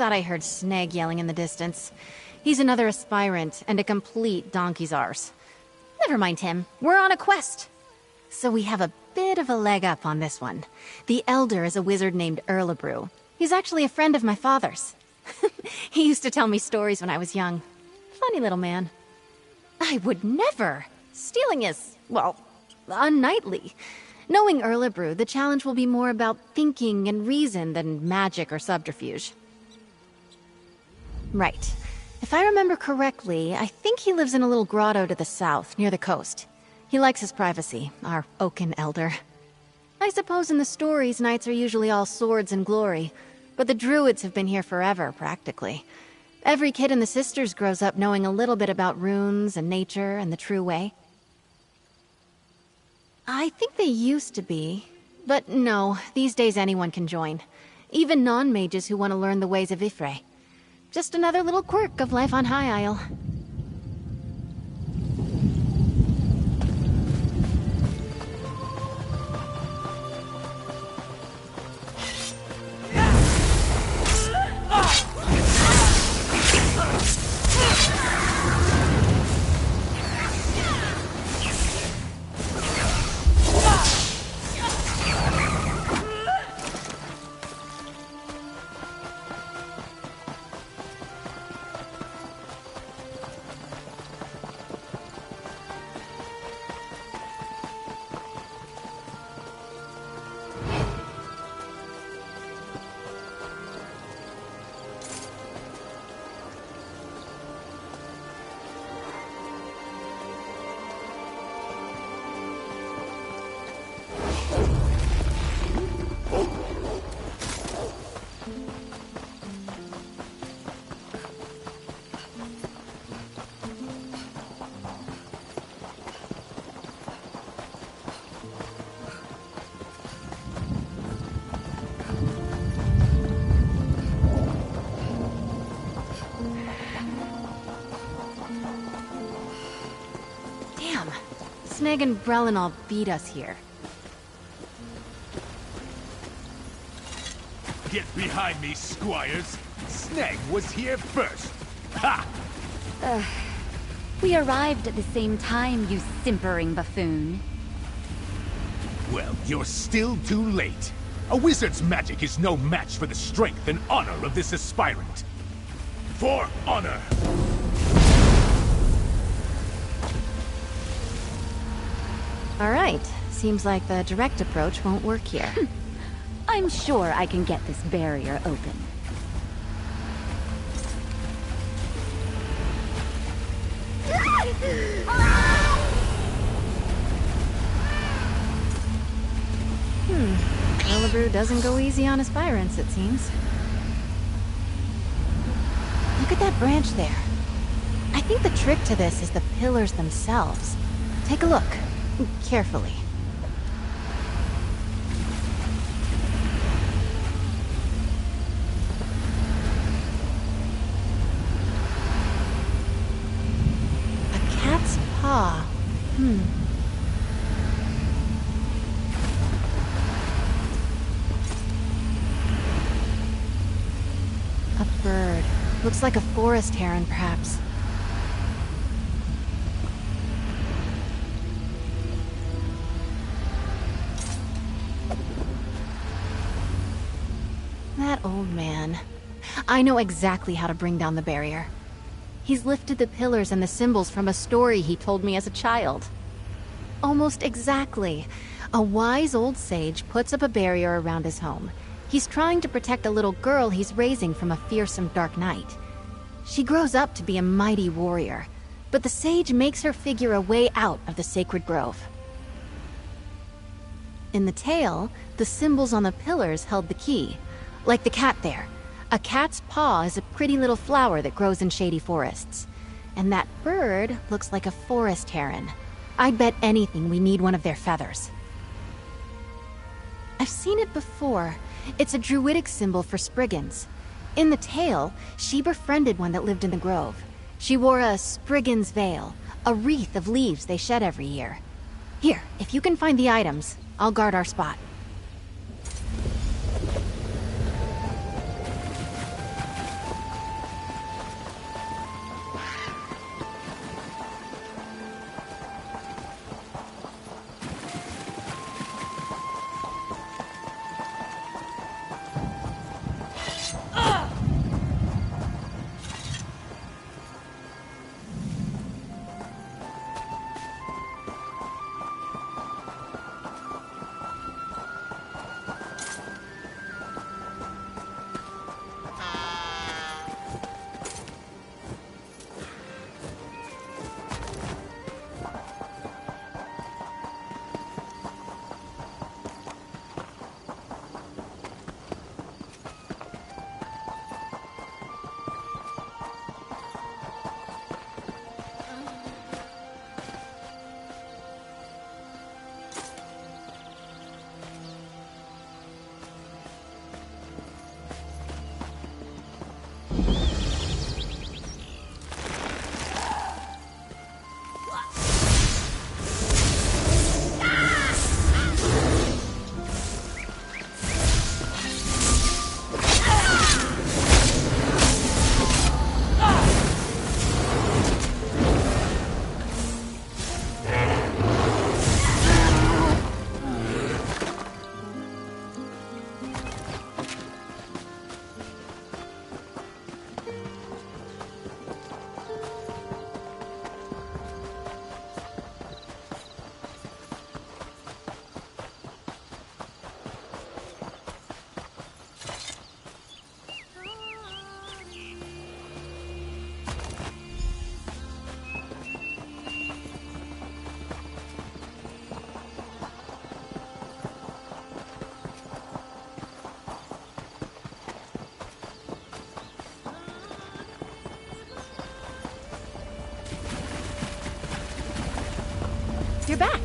thought I heard Sneg yelling in the distance. He's another aspirant and a complete donkey's arse. Never mind him. We're on a quest. So we have a bit of a leg up on this one. The Elder is a wizard named Erlebrew. He's actually a friend of my father's. He used to tell me stories when I was young. Funny little man. I would never. Stealing is, well, unknightly. Knowing Erlebrew, the challenge will be more about thinking and reason than magic or subterfuge. Right. If I remember correctly, I think he lives in a little grotto to the south, near the coast. He likes his privacy, our Oaken Elder. I suppose in the stories, knights are usually all swords and glory, but the druids have been here forever, practically. Every kid in the Sisters grows up knowing a little bit about runes and nature and the true way. I think they used to be, but no, these days anyone can join. Even non-mages who want to learn the ways of Y'ffre. Just another little quirk of life on High Isle. Sneg and Brelinall beat us here. Get behind me, squires! Sneg was here first! Ha! We arrived at the same time, you simpering buffoon. Well, you're still too late. A wizard's magic is no match for the strength and honor of this aspirant. For honor! Alright, seems like the direct approach won't work here. I'm sure I can get this barrier open. Erlebrew doesn't go easy on aspirants, it seems. Look at that branch there. I think the trick to this is the pillars themselves. Take a look. Carefully. A cat's paw. A bird. Looks like a forest heron, perhaps. That old man. I know exactly how to bring down the barrier. He's lifted the pillars and the symbols from a story he told me as a child. Almost exactly. A wise old sage puts up a barrier around his home. He's trying to protect a little girl he's raising from a fearsome dark knight. She grows up to be a mighty warrior, but the sage makes her figure a way out of the sacred grove. In the tale, the symbols on the pillars held the key. Like the cat there. A cat's paw is a pretty little flower that grows in shady forests. And that bird looks like a forest heron. I'd bet anything we need one of their feathers. I've seen it before. It's a druidic symbol for Spriggans. In the tale, she befriended one that lived in the grove. She wore a Spriggan's veil, a wreath of leaves they shed every year. Here, if you can find the items, I'll guard our spot. You're back,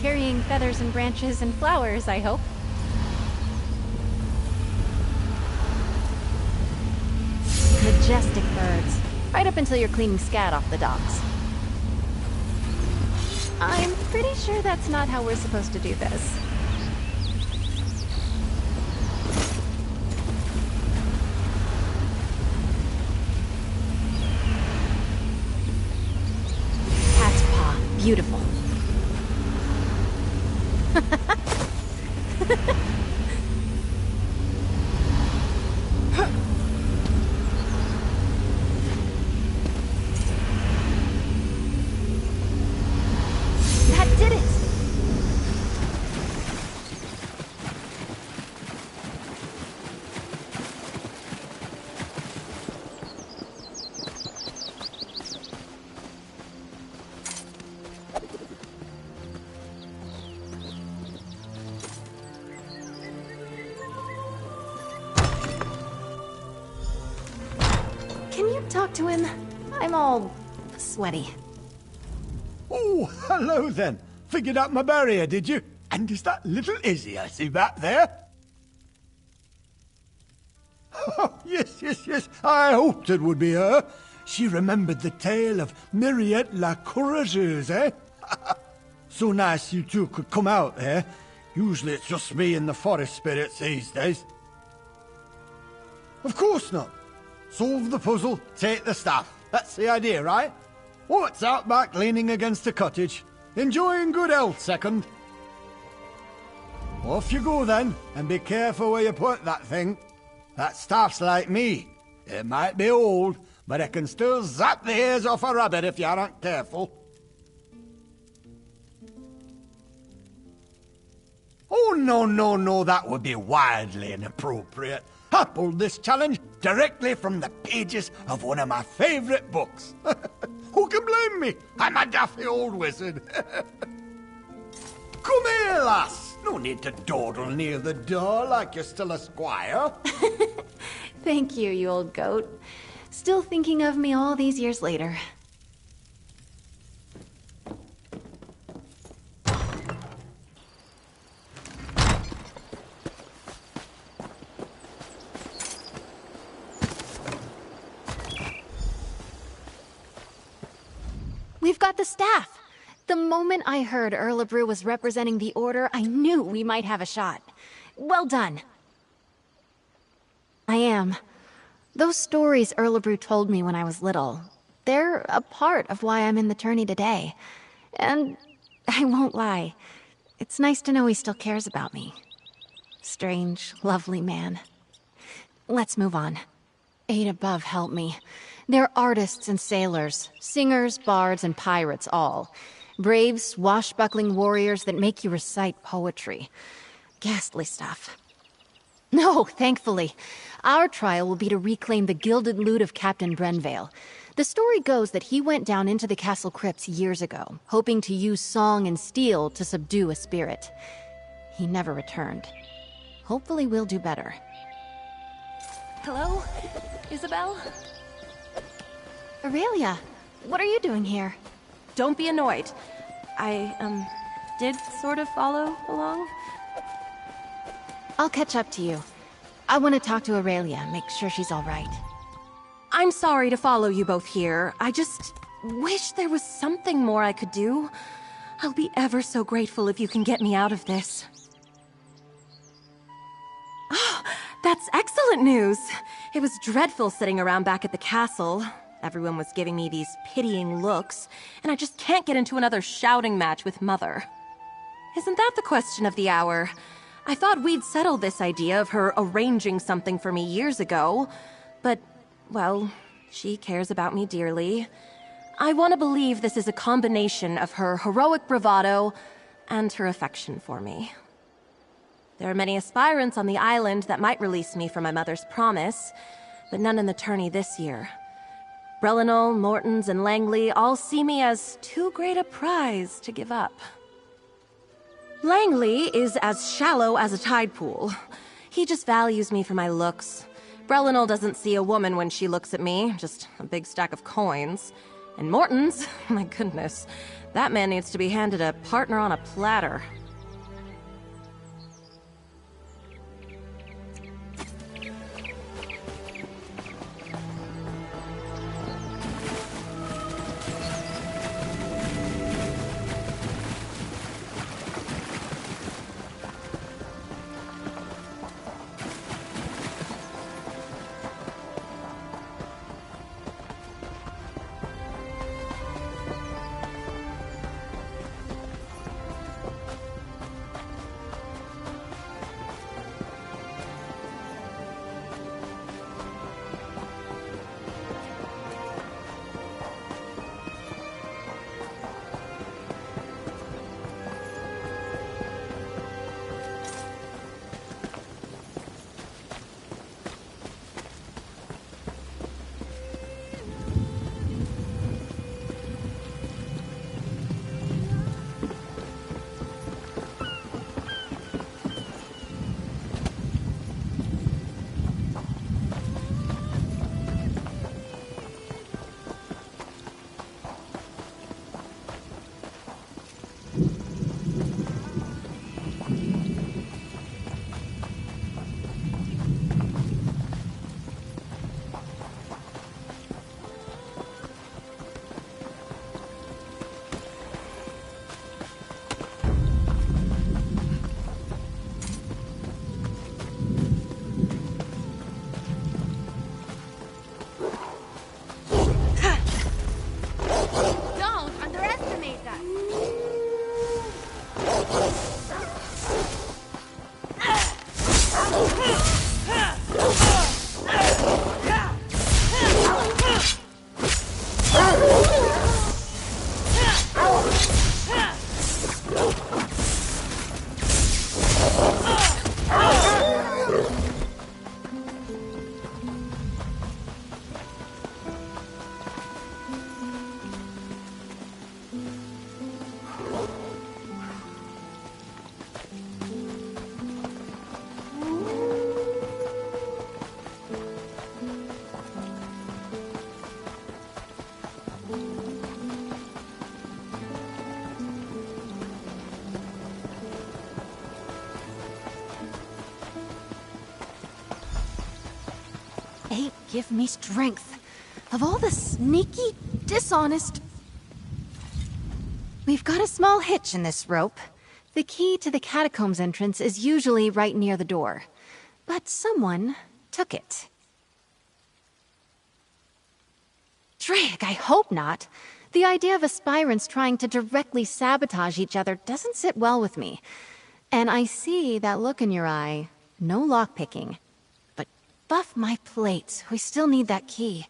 carrying feathers and branches and flowers, I hope. Majestic birds, right up until you're cleaning scat off the docks. I'm pretty sure that's not how we're supposed to do this. Cat's paw, beautiful. That did it! Can you talk to him? I'm all sweaty. Oh, hello then. Figured out my barrier, did you? And is that little Izzy I see back there? Oh, yes. I hoped it would be her. She remembered the tale of Myriette la Courageuse, eh? So nice you two could come out there. Usually it's just me and the forest spirits these days. Of course not. Solve the puzzle, take the staff. That's the idea, right? What's out back leaning against a cottage? Enjoying good health, second. Off you go then, and be careful where you put that thing. That staff's like me. It might be old, but it can still zap the ears off a rabbit if you aren't careful. Oh, no, that would be wildly inappropriate. I pulled this challenge directly from the pages of one of my favorite books. Who can blame me? I'm a daffy old wizard. Come here, lass. No need to dawdle near the door like you're still a squire. Thank you, you old goat. Still thinking of me all these years later. We've got the staff! The moment I heard Erlebrew was representing the Order, I knew we might have a shot. Well done. I am. Those stories Erlebrew told me when I was little, they're a part of why I'm in the tourney today. And I won't lie, it's nice to know he still cares about me. Strange, lovely man. Let's move on. Eight above help me. They're artists and sailors, singers, bards, and pirates all. Brave, swashbuckling warriors that make you recite poetry. Ghastly stuff. No, thankfully. Our trial will be to reclaim the gilded loot of Captain Brenvale. The story goes that he went down into the castle crypts years ago, hoping to use song and steel to subdue a spirit. He never returned. Hopefully we'll do better. Hello? Isabel? Aurelia, what are you doing here? Don't be annoyed. I, did sort of follow along. I'll catch up to you. I want to talk to Aurelia, make sure she's all right. I'm sorry to follow you both here. I just wish there was something more I could do. I'll be ever so grateful if you can get me out of this. Oh, that's excellent news! It was dreadful sitting around back at the castle. Everyone was giving me these pitying looks, and I just can't get into another shouting match with Mother. Isn't that the question of the hour? I thought we'd settled this idea of her arranging something for me years ago, but, well, she cares about me dearly. I want to believe this is a combination of her heroic bravado and her affection for me. There are many aspirants on the island that might release me from my mother's promise, but none in the tourney this year. Brelinol, Mortons, and Langley all see me as too great a prize to give up. Langley is as shallow as a tide pool. He just values me for my looks. Brelinol doesn't see a woman when she looks at me, just a big stack of coins. And Morton's, my goodness, that man needs to be handed a partner on a platter. Ape, give me strength. Of all the sneaky, dishonest... We've got a small hitch in this rope. The key to the catacombs entrance is usually right near the door. But someone took it. Drake, I hope not. The idea of aspirants trying to directly sabotage each other doesn't sit well with me. And I see that look in your eye. No lockpicking. But buff my plates. We still need that key.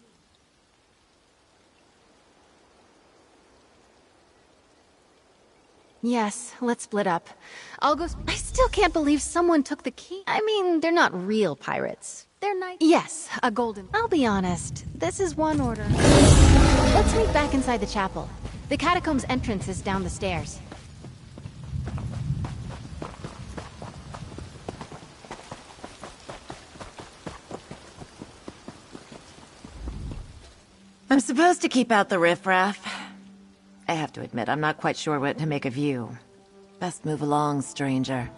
Yes, let's split up. I'll go... I still can't believe someone took the key. I mean, they're not real pirates. They're nice. Yes, a golden... I'll be honest. This is one order. Let's meet back inside the chapel. The catacombs entrance is down the stairs. I'm supposed to keep out the riffraff. I have to admit, I'm not quite sure what to make of you. Best move along, stranger.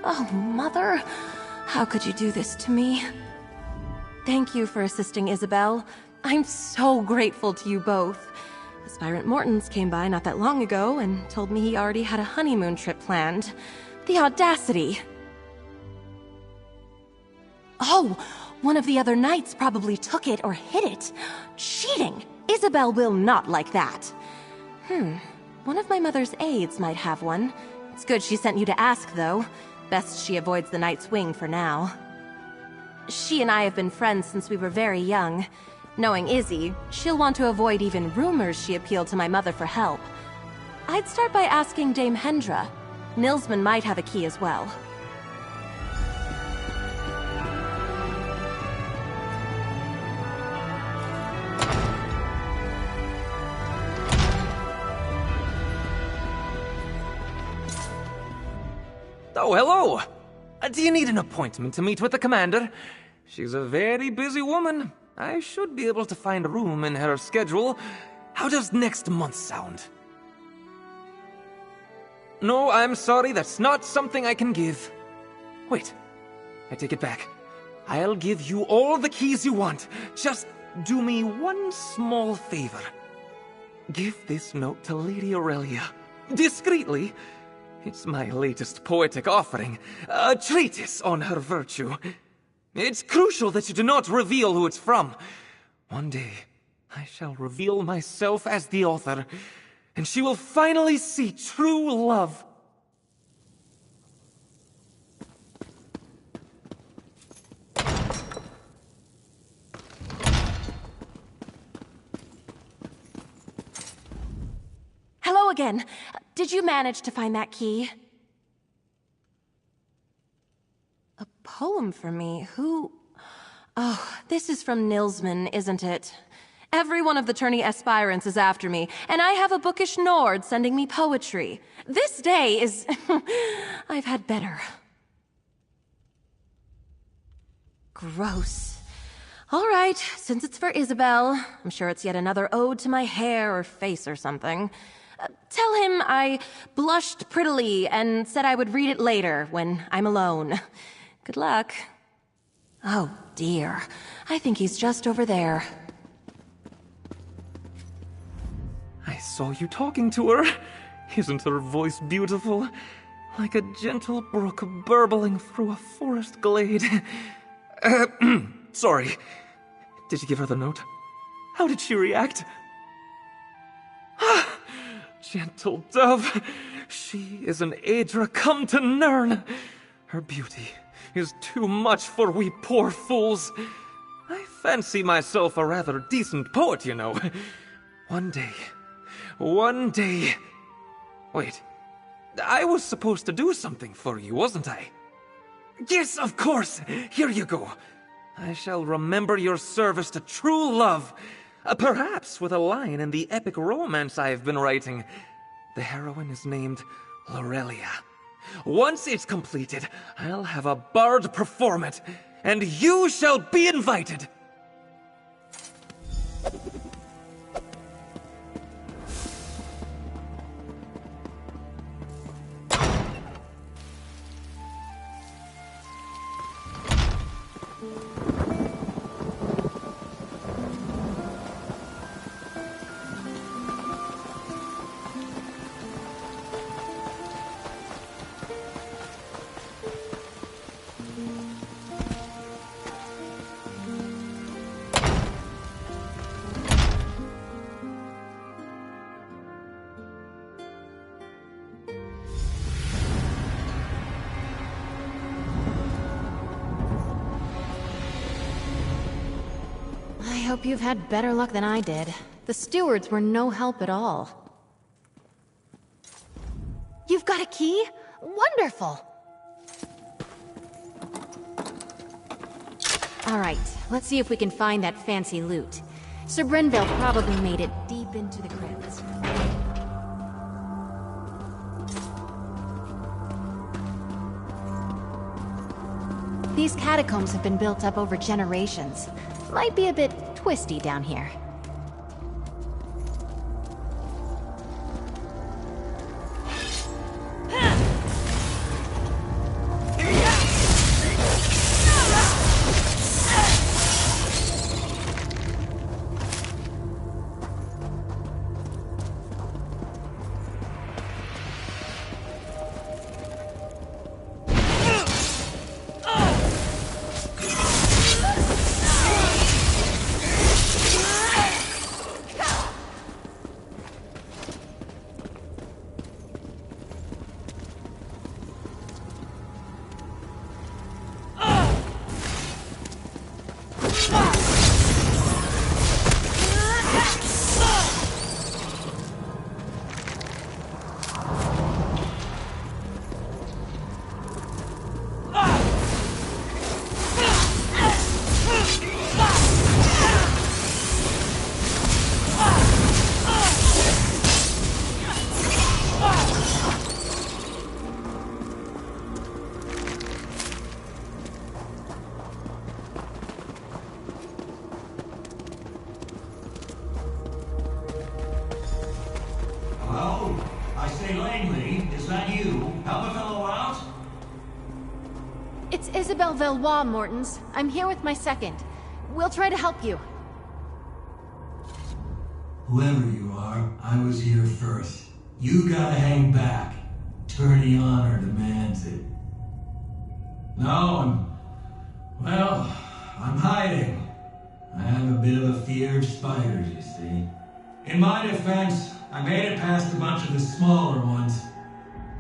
Oh, Mother. How could you do this to me? Thank you for assisting Isabel. I'm so grateful to you both. Aspirant Mortons came by not that long ago and told me he already had a honeymoon trip planned. The audacity! Oh, one of the other knights probably took it or hid it. Cheating! Isabel will not like that. One of my mother's aides might have one. It's good she sent you to ask, though. Best she avoids the Night's Wing for now. She and I have been friends since we were very young. Knowing Izzy, she'll want to avoid even rumors she appealed to my mother for help. I'd start by asking Dame Hendra. Nilsman might have a key as well. Oh, hello! Do you need an appointment to meet with the commander? She's a very busy woman. I should be able to find room in her schedule. How does next month sound? No, I'm sorry, that's not something I can give. Wait, I take it back. I'll give you all the keys you want. Just do me one small favor. Give this note to Lady Aurelia. Discreetly. It's my latest poetic offering. A treatise on her virtue. It's crucial that you do not reveal who it's from. One day, I shall reveal myself as the author, and she will finally see true love. Hello again. Did you manage to find that key? A poem for me? Who? Oh, this is from Nilsman, isn't it? Every one of the tourney aspirants is after me, and I have a bookish Nord sending me poetry. This day is... I've had better. Gross. All right, since it's for Isabel, I'm sure it's yet another ode to my hair or face or something. Tell him I blushed prettily and said I would read it later when I'm alone. Good luck. Oh, dear. I think he's just over there. I saw you talking to her. Isn't her voice beautiful? Like a gentle brook burbling through a forest glade. Sorry. Did you give her the note? How did she react? Gentle dove. She is an Aedra come to Nirn. Her beauty is too much for we poor fools. I fancy myself a rather decent poet, you know. One day... Wait, I was supposed to do something for you, wasn't I? Yes, of course! Here you go. I shall remember your service to true love. Perhaps with a line in the epic romance I have been writing. The heroine is named Lorelia. Once it's completed, I'll have a bard perform it, and you shall be invited. I hope you've had better luck than I did. The stewards were no help at all. You've got a key? Wonderful! Alright, let's see if we can find that fancy loot. Sir Brinville probably made it deep into the crypts. These catacombs have been built up over generations. Might be a bit twisty down here. say, Langley, is that you? Help a fellow out? It's Isabelle Valois, Mortons. I'm here with my second. We'll try to help you. Whoever you are, I was here first. You gotta hang back. Tourney honor demands it. No, I'm hiding. I have a bit of a fear of spiders, you see. In my defense, I made it past a bunch of the smaller ones,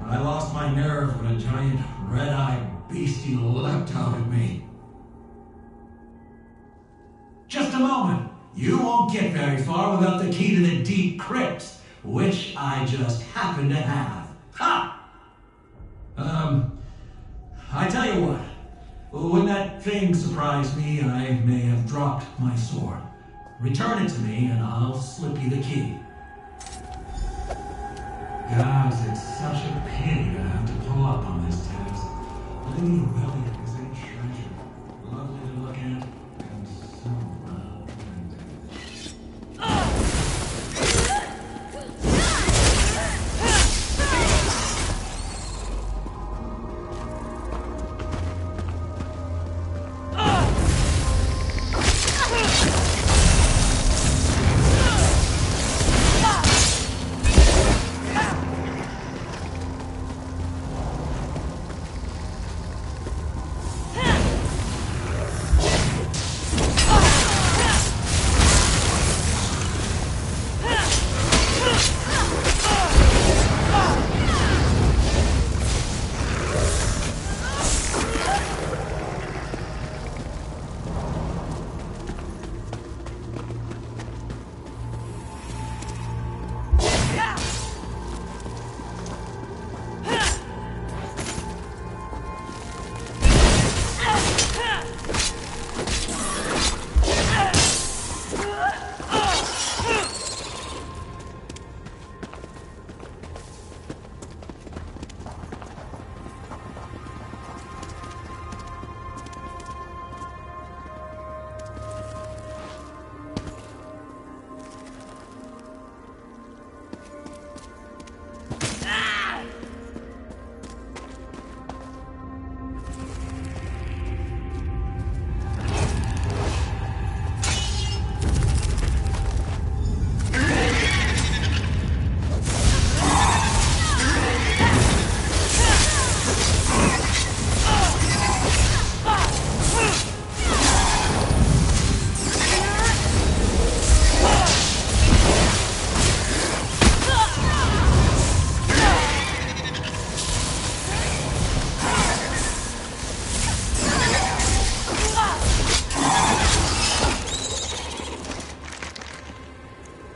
but I lost my nerve when a giant red-eyed beastie leapt out at me. Just a moment. You won't get very far without the key to the deep crypts, which I just happen to have. Ha! I tell you what. When that thing surprised me, I may have dropped my sword. Return it to me, and I'll slip you the key. Guys, it's such a pity to have to pull up on this task. Lady Aurelia is a treasure. Lovely to look at, and so well.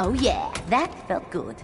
Oh yeah, that felt good.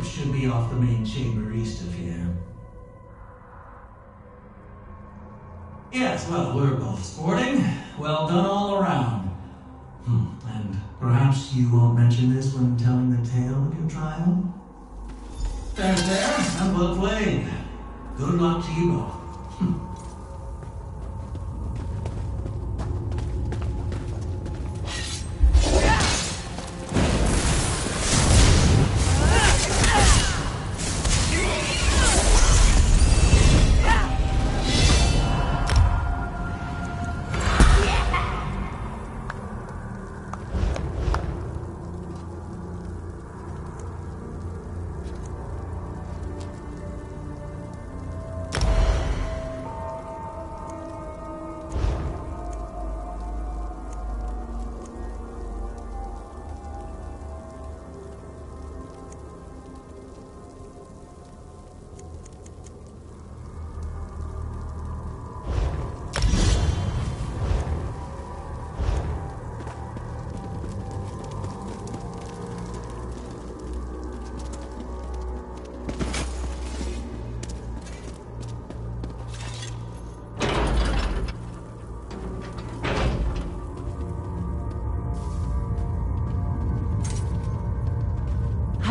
Should be off the main chamber east of here. Yes, well, we're both sporting. Well done all around. And perhaps you won't mention this when telling the tale of your trial? There, and well played. Good luck to you both.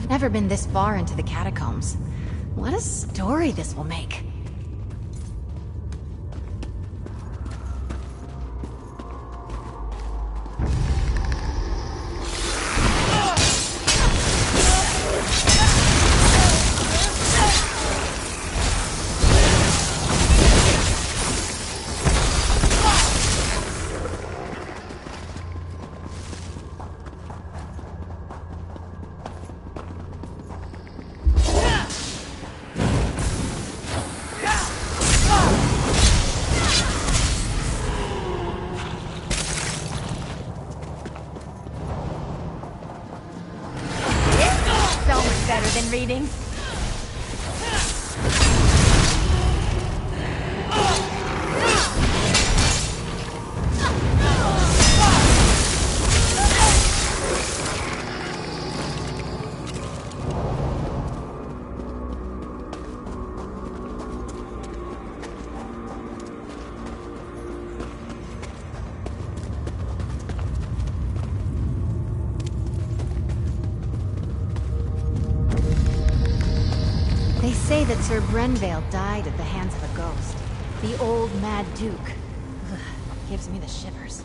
Never been this far into the catacombs. What a story this will make. Reading. They say that Sir Brenvale died at the hands of a ghost. The old Mad Duke. Ugh, gives me the shivers.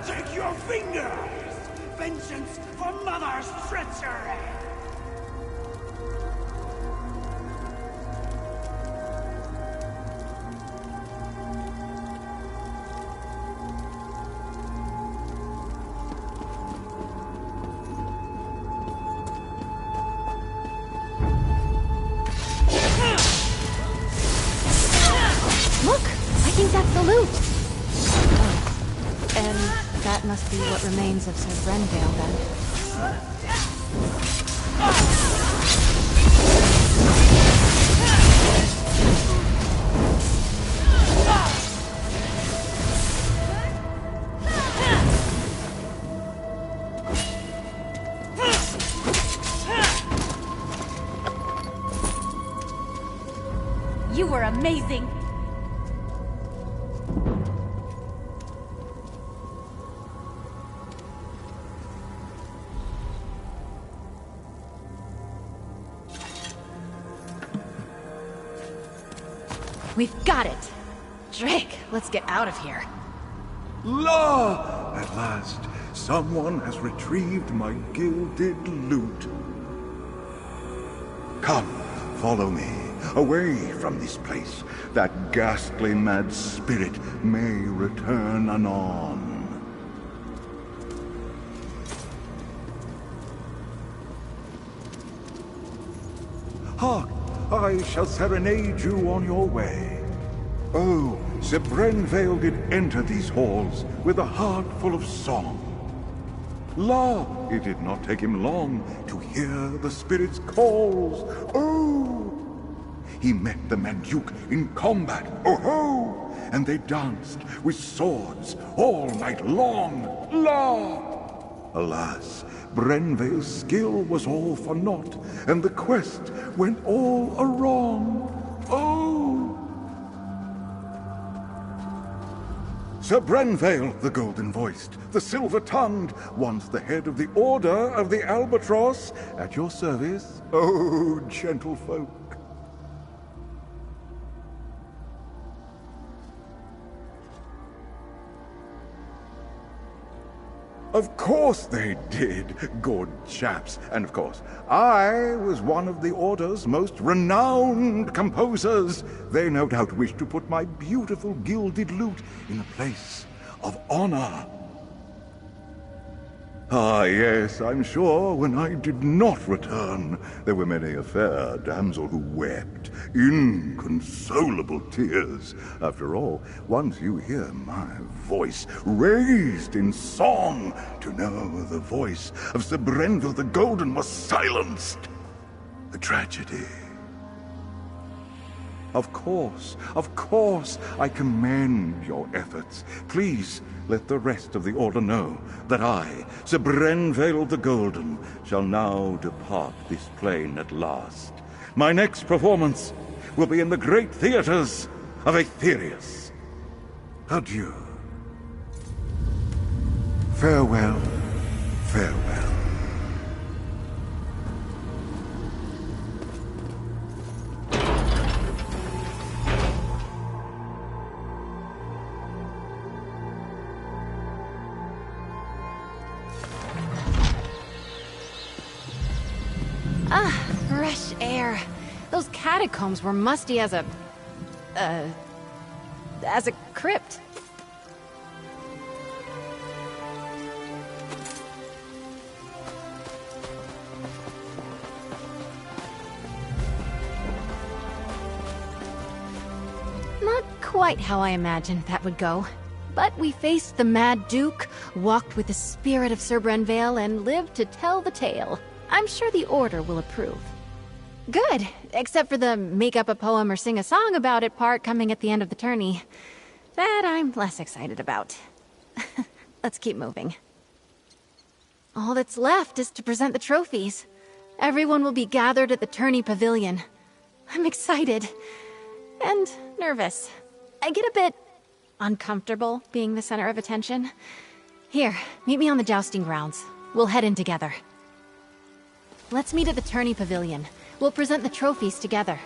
Take your fingers! Vengeance for Mother's treachery! Look! I think that's the loot! And that must be what remains of Sir Brenvale, then. You were amazing! We've got it! Drake, let's get out of here. La! At last, someone has retrieved my gilded loot. Come, follow me, away from this place. That ghastly mad spirit may return anon. Hark! I shall serenade you on your way. Oh, Sir Brenvale did enter these halls with a heart full of song. La, it did not take him long to hear the spirit's calls. Oh! He met the Mad Duke in combat, oh-ho! And they danced with swords all night long. La! Alas, Brenvale's skill was all for naught, and the quest went all awrong. Oh! Sir Brenvale, the golden-voiced, the silver-tongued, once the head of the Order of the Albatross, at your service, oh, gentle folk. Of course they did, good chaps. And of course, I was one of the Order's most renowned composers. They no doubt wish to put my beautiful gilded lute in a place of honor. Ah, yes, I'm sure when I did not return, there were many a fair damsel who wept inconsolable tears. After all, once you hear my voice raised in song, to know the voice of Sir Brenville the Golden was silenced. A tragedy. Of course, I commend your efforts. Please, let the rest of the Order know that I, Sir Brenvale the Golden, shall now depart this plane at last. My next performance will be in the great theaters of Aetherius. Adieu. Farewell, farewell. Fresh air. Those catacombs were musty as a crypt. Not quite how I imagined that would go. But we faced the Mad Duke, walked with the spirit of Sir Brenvale, and lived to tell the tale. I'm sure the Order will approve. Good, except for the make up a poem or sing a song about it part coming at the end of the tourney. That I'm less excited about. Let's keep moving. All that's left is to present the trophies. Everyone will be gathered at the tourney pavilion. I'm excited. And nervous. I get a bit uncomfortable being the center of attention. Here, meet me on the jousting grounds. We'll head in together. Let's meet at the tourney pavilion. We'll present the trophies together.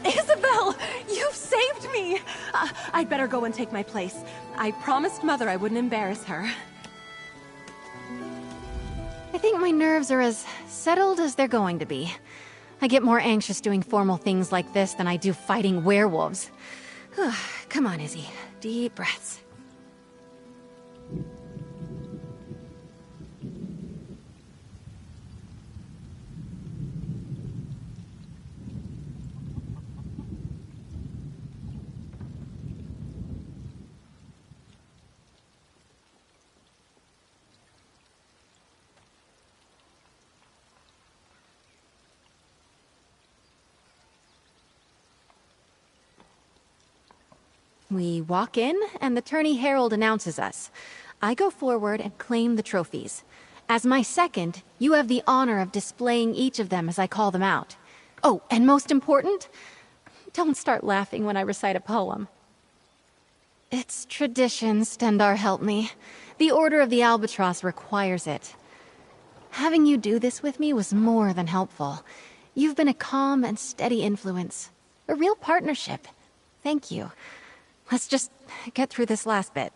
Isabel! You've saved me! I'd better go and take my place. I promised Mother I wouldn't embarrass her. I think my nerves are as settled as they're going to be. I get more anxious doing formal things like this than I do fighting werewolves. Come on, Izzy. Deep breaths. We walk in, and the tourney herald announces us. I go forward and claim the trophies. As my second, you have the honor of displaying each of them as I call them out. Oh, and most important, don't start laughing when I recite a poem. It's tradition, Stendarr help me. The Order of the Albatross requires it. Having you do this with me was more than helpful. You've been a calm and steady influence. A real partnership. Thank you. Let's just get through this last bit.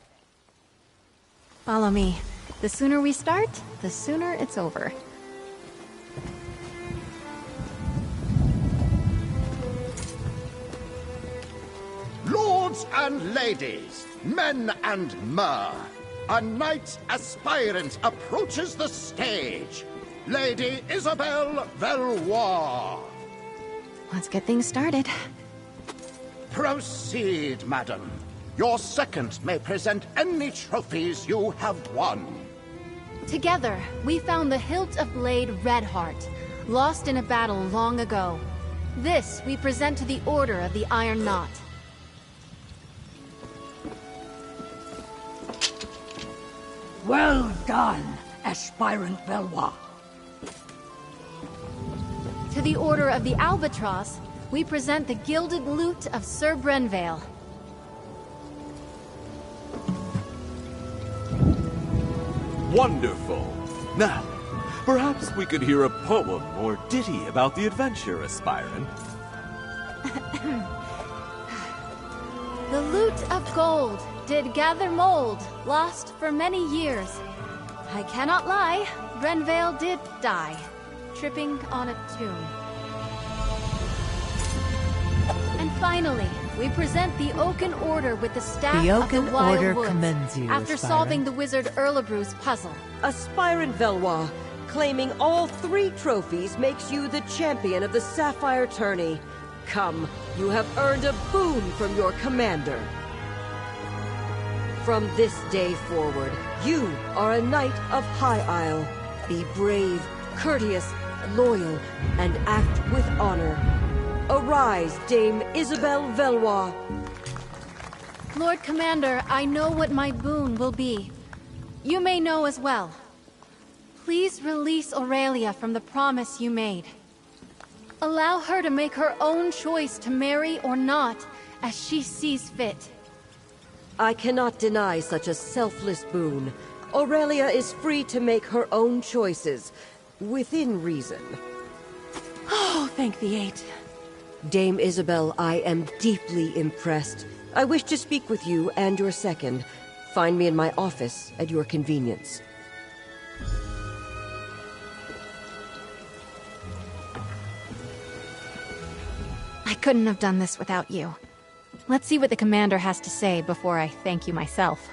Follow me. The sooner we start, the sooner it's over. Lords and ladies, men and mer, a knight aspirant approaches the stage. Lady Isabelle Valois. Let's get things started. Proceed, madam. Your second may present any trophies you have won. Together, we found the hilt of blade Redheart, lost in a battle long ago. This we present to the Order of the Iron Knot. Well done, Aspirant Valois. To the Order of the Albatross, we present the Gilded Lute of Sir Brenvale. Wonderful. Now, perhaps we could hear a poem or ditty about the adventure, Aspirant. The lute of gold did gather mold, lost for many years. I cannot lie, Brenvale did die, tripping on a tomb. And finally, we present the Oaken Order with the staff The of the Oaken Wild Order Woods, commends you, after Aspirant. solving the wizard Erlebru's puzzle. Aspirant Valois, claiming all 3 trophies makes you the champion of the Sapphire Tourney. Come, you have earned a boon from your commander. From this day forward, you are a knight of High Isle. Be brave, courteous, loyal, and act with honor. Arise, Dame Isabelle Valois. Lord Commander, I know what my boon will be. You may know as well. Please release Aurelia from the promise you made. Allow her to make her own choice to marry or not, as she sees fit. I cannot deny such a selfless boon. Aurelia is free to make her own choices, within reason. Oh, thank the 8. Dame Isabelle, I am deeply impressed. I wish to speak with you and your second. Find me in my office at your convenience. I couldn't have done this without you. Let's see what the commander has to say before I thank you myself.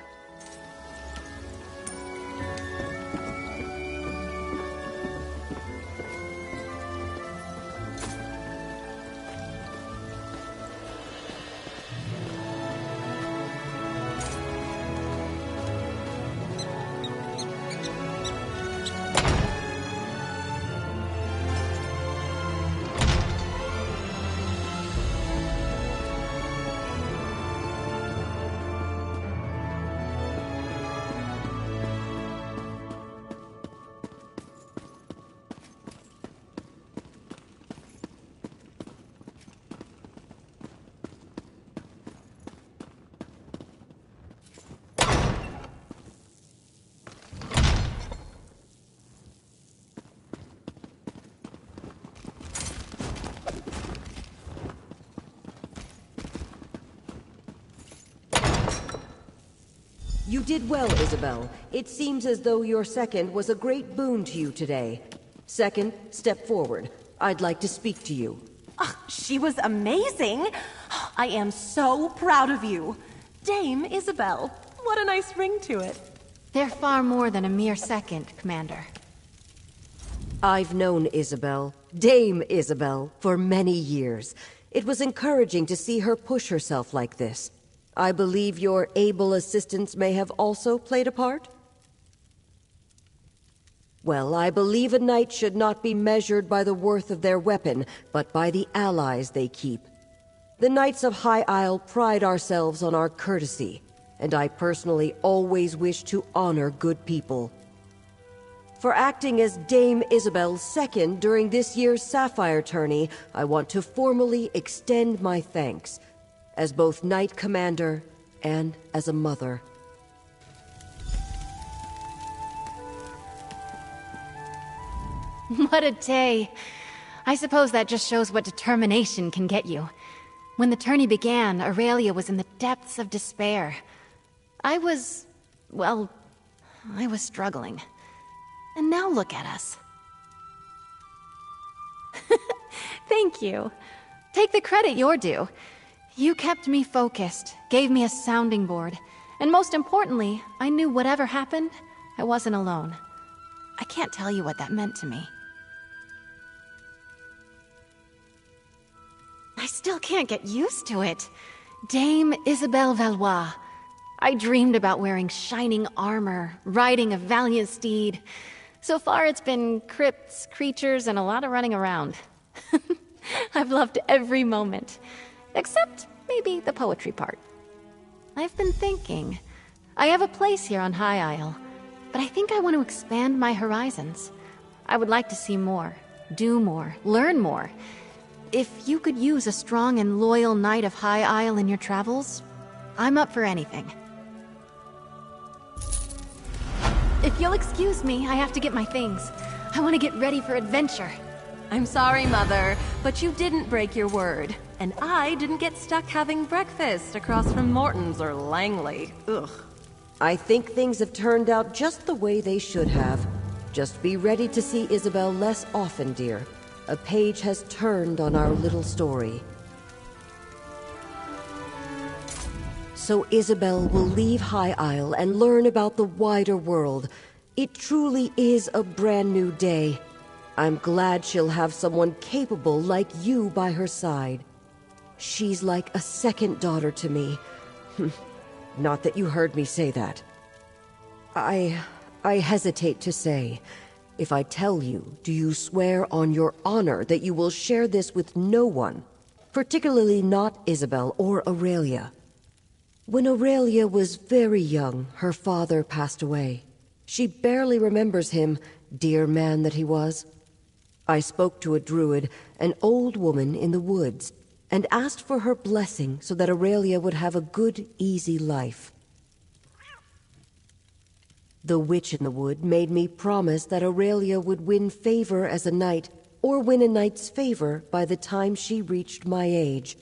You did well, Isabelle. It seems as though your second was a great boon to you today. Second, step forward. I'd like to speak to you. She was amazing! I am so proud of you. Dame Isabelle, what a nice ring to it. They're far more than a mere second, Commander. I've known Isabelle, Dame Isabelle, for many years. It was encouraging to see her push herself like this. I believe your able assistants may have also played a part? Well, I believe a knight should not be measured by the worth of their weapon, but by the allies they keep. The Knights of High Isle pride ourselves on our courtesy, and I personally always wish to honor good people. For acting as Dame Isabelle's second during this year's Sapphire Tourney, I want to formally extend my thanks, as both Knight Commander and as a mother. What a day. I suppose that just shows what determination can get you. When the tourney began, Aurelia was in the depths of despair. I was struggling. And now look at us. Thank you. Take the credit you're due. You kept me focused, gave me a sounding board, and most importantly, I knew whatever happened, I wasn't alone. I can't tell you what that meant to me. I still can't get used to it. Dame Isabelle Valois. I dreamed about wearing shining armor, riding a valiant steed. So far it's been crypts, creatures, and a lot of running around. I've loved every moment. Except maybe the poetry part. I've been thinking. I have a place here on High Isle, but I think I want to expand my horizons. I would like to see more, do more, learn more. If you could use a strong and loyal knight of High Isle in your travels, I'm up for anything. If you'll excuse me, I have to get my things. I want to get ready for adventure. I'm sorry, Mother, but you didn't break your word. And I didn't get stuck having breakfast across from Morton's or Langley. Ugh. I think things have turned out just the way they should have. Just be ready to see Isabelle less often, dear. A page has turned on our little story. So Isabelle will leave High Isle and learn about the wider world. It truly is a brand new day. I'm glad she'll have someone capable like you by her side. She's like a second daughter to me. Not that you heard me say that. I hesitate to say. If I tell you, do you swear on your honor that you will share this with no one? Particularly not Isabelle or Aurelia. When Aurelia was very young, her father passed away. She barely remembers him, dear man that he was. I spoke to a druid, an old woman in the woods, and asked for her blessing so that Aurelia would have a good, easy life. The witch in the wood made me promise that Aurelia would win favor as a knight, or win a knight's favor by the time she reached my age.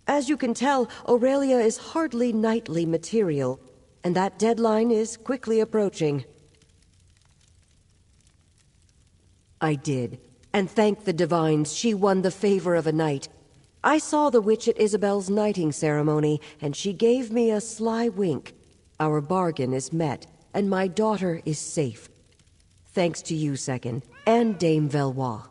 As you can tell, Aurelia is hardly knightly material, and that deadline is quickly approaching. I did, and thank the divines she won the favor of a knight. I saw the witch at Isabelle's knighting ceremony, and she gave me a sly wink. Our bargain is met, and my daughter is safe. Thanks to you, Second, and Dame Valois.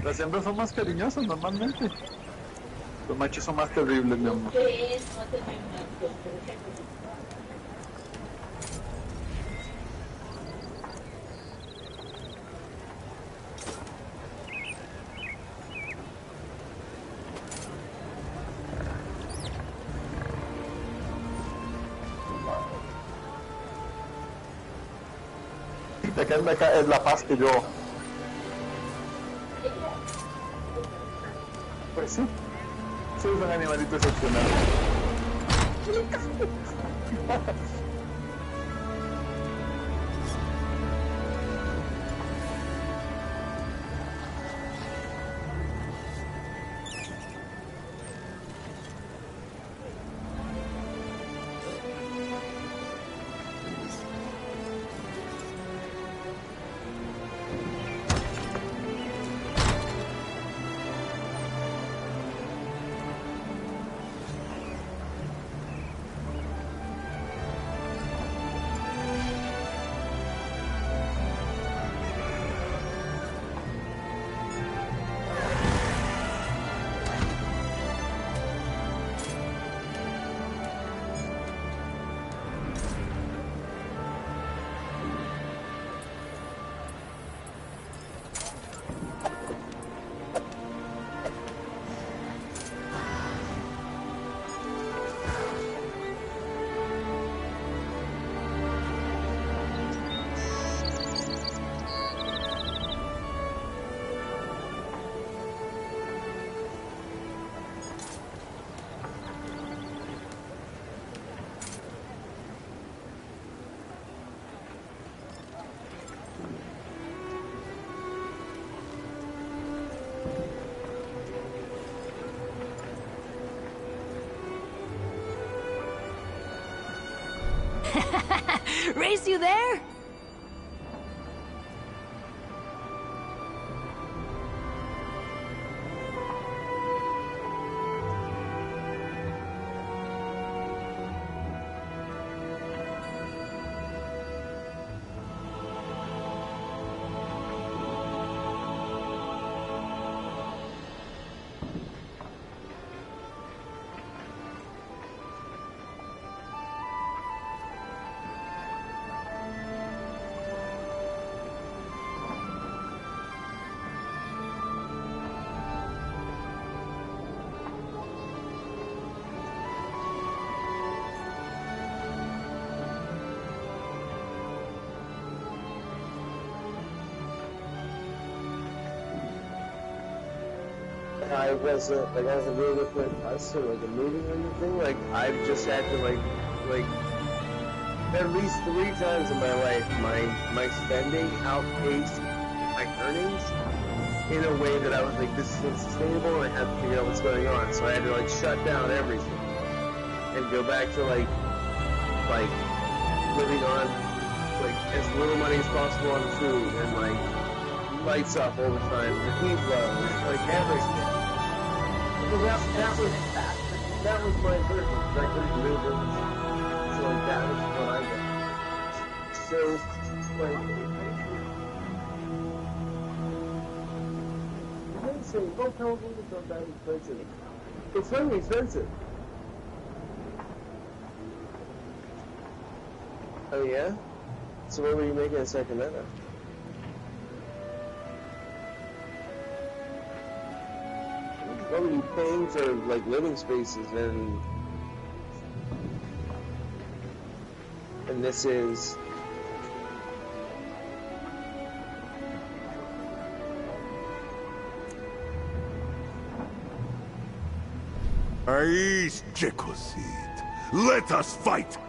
Las hembras son más cariñosas normalmente. Los machos son más terribles, mi amor. Acá es la paz que yo... Pues sí. Sí, es un animalito excepcional. Race, you there? I wasn't really looking at us or like a movie or anything. Like I've just had to like at least 3 times in my life my spending outpaced my earnings in a way that I was like, this is unsustainable and I have to figure out what's going on. So I had to like shut down everything and go back to like living on like as little money as possible on food and like lights up all the time, the heat low, like everything. That was my version. I couldn't move it. So like that was what I got. So like amazing. Don't tell me it's not that expensive. It's really expensive. Oh yeah? So what were you making a second then? What were you paying for, like, living spaces, and this is... Ais Jekosid, let us fight!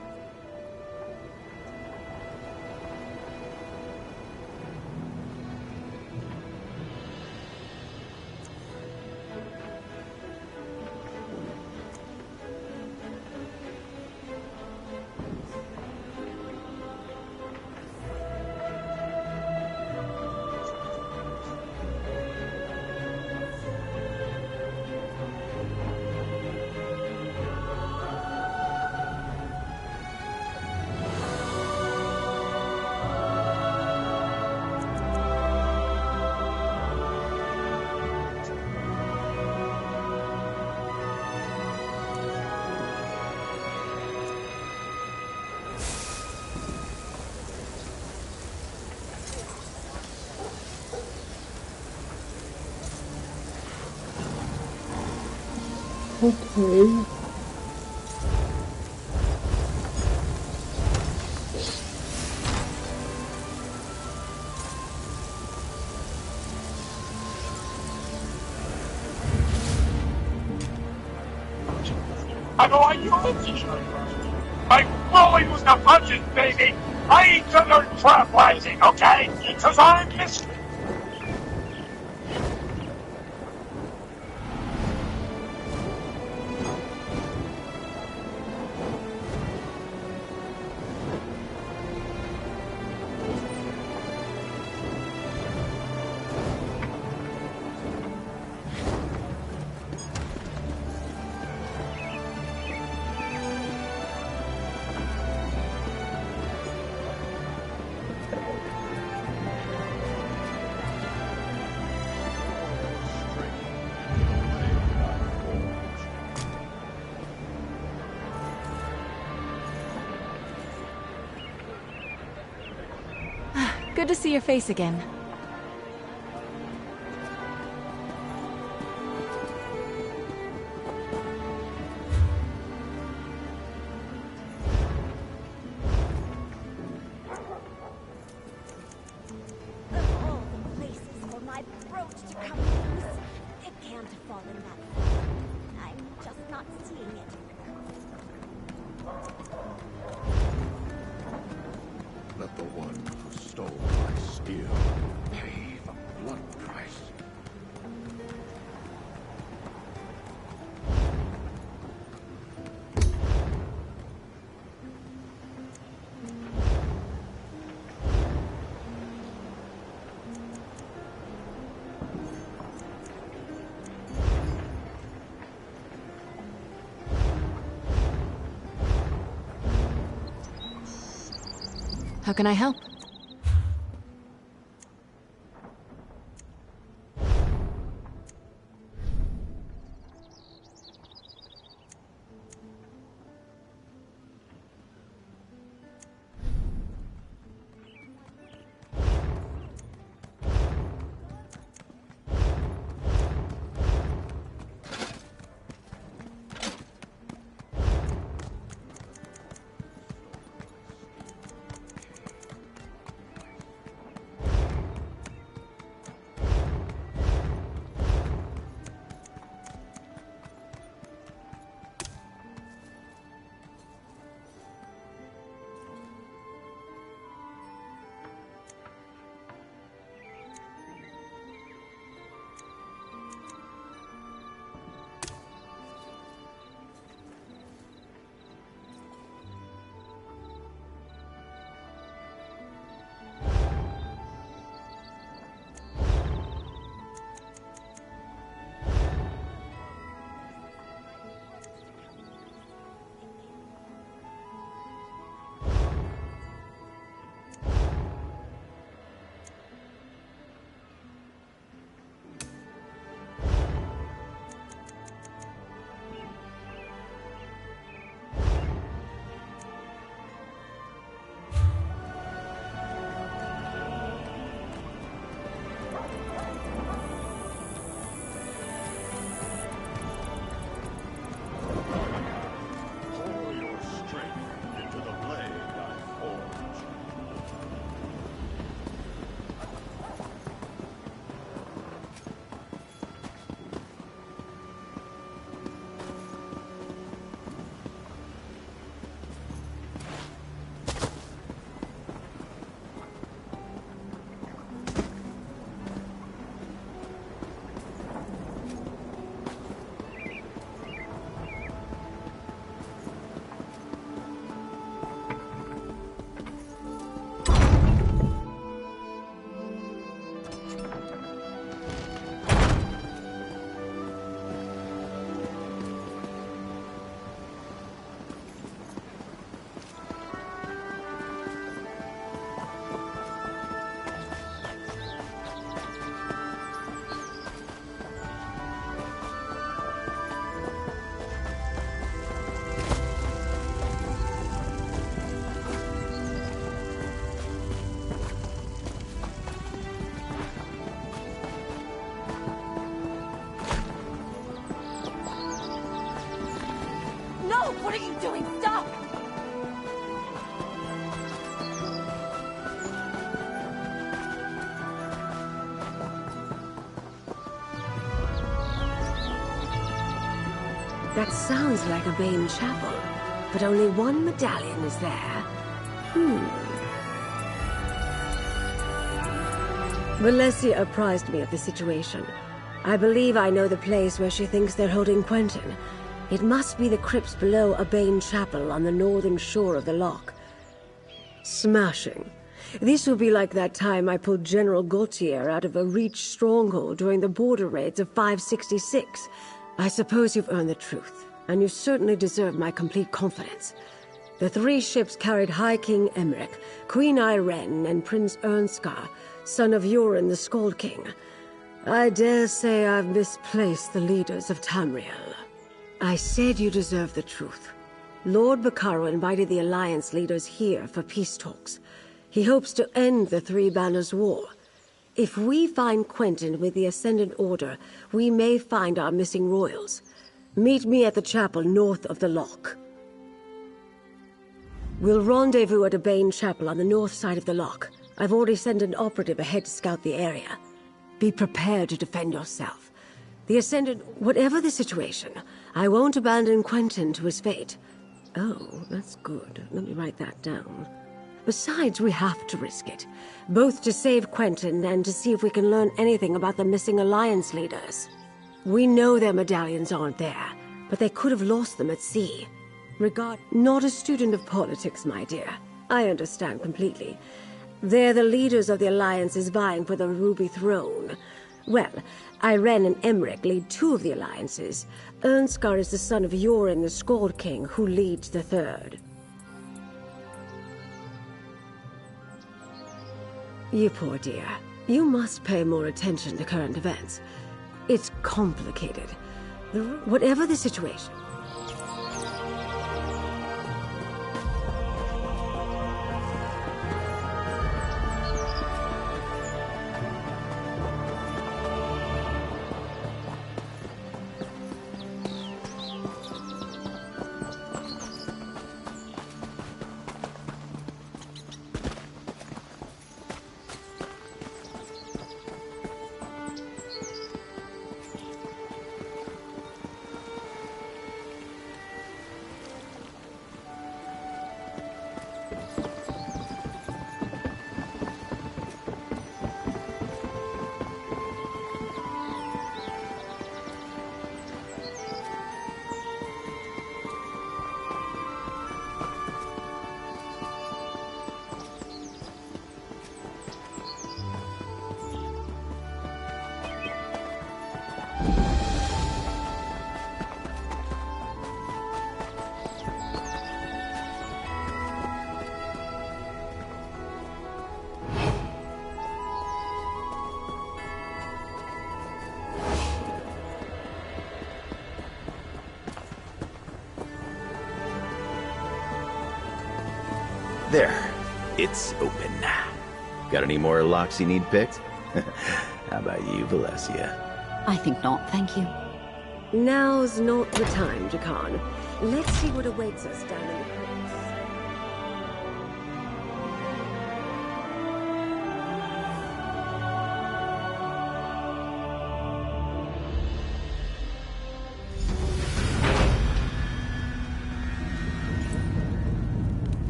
Okay. I know I used to. My bully was the punches, baby. I need to learn trapwizing, okay? Because I'm missing. Good to see your face again. Of all the places for my brooch to come loose, it can't have fallen that far. I'm just not seeing it. Let the one who stole my steel pay the blood price. How can I help? What are you doing? Stop! That sounds like a Bane chapel, but only one medallion is there. Valencia apprised me of the situation. I believe I know the place where she thinks they're holding Quentin. It must be the crypts below a Bane chapel on the northern shore of the loch. Smashing. This will be like that time I pulled General Gautier out of a Reach stronghold during the border raids of 566. I suppose you've earned the truth, and you certainly deserve my complete confidence. The 3 ships carried High King Emmerich, Queen Irene, and Prince Ernskar, son of Yoren the Skald King. I dare say I've misplaced the leaders of Tamriel. I said you deserve the truth. Lord Bacaro invited the Alliance leaders here for peace talks. He hopes to end the Three Banners War. If we find Quentin with the Ascendant Order, we may find our missing royals. Meet me at the chapel north of the loch. We'll rendezvous at a Bane chapel on the north side of the loch. I've already sent an operative ahead to scout the area. Be prepared to defend yourself. The Ascendant, whatever the situation, I won't abandon Quentin to his fate. Oh, that's good. Let me write that down. Besides, we have to risk it. Both to save Quentin and to see if we can learn anything about the missing Alliance leaders. We know their medallions aren't there, but they could have lost them at sea. Not a student of politics, my dear. I understand completely. They're the leaders of the Alliances vying for the Ruby Throne. Well, Irene and Emmerich lead 2 of the Alliances. Ernskar is the son of Yoren the Skald King, who leads the 3rd. You poor dear. You must pay more attention to current events. It's complicated. Whatever the situation. There. It's open. Got any more locks you need picked? How about you, Valencia? I think not, thank you. Now's not the time, Jakan. Let's see what awaits us down in the crypts.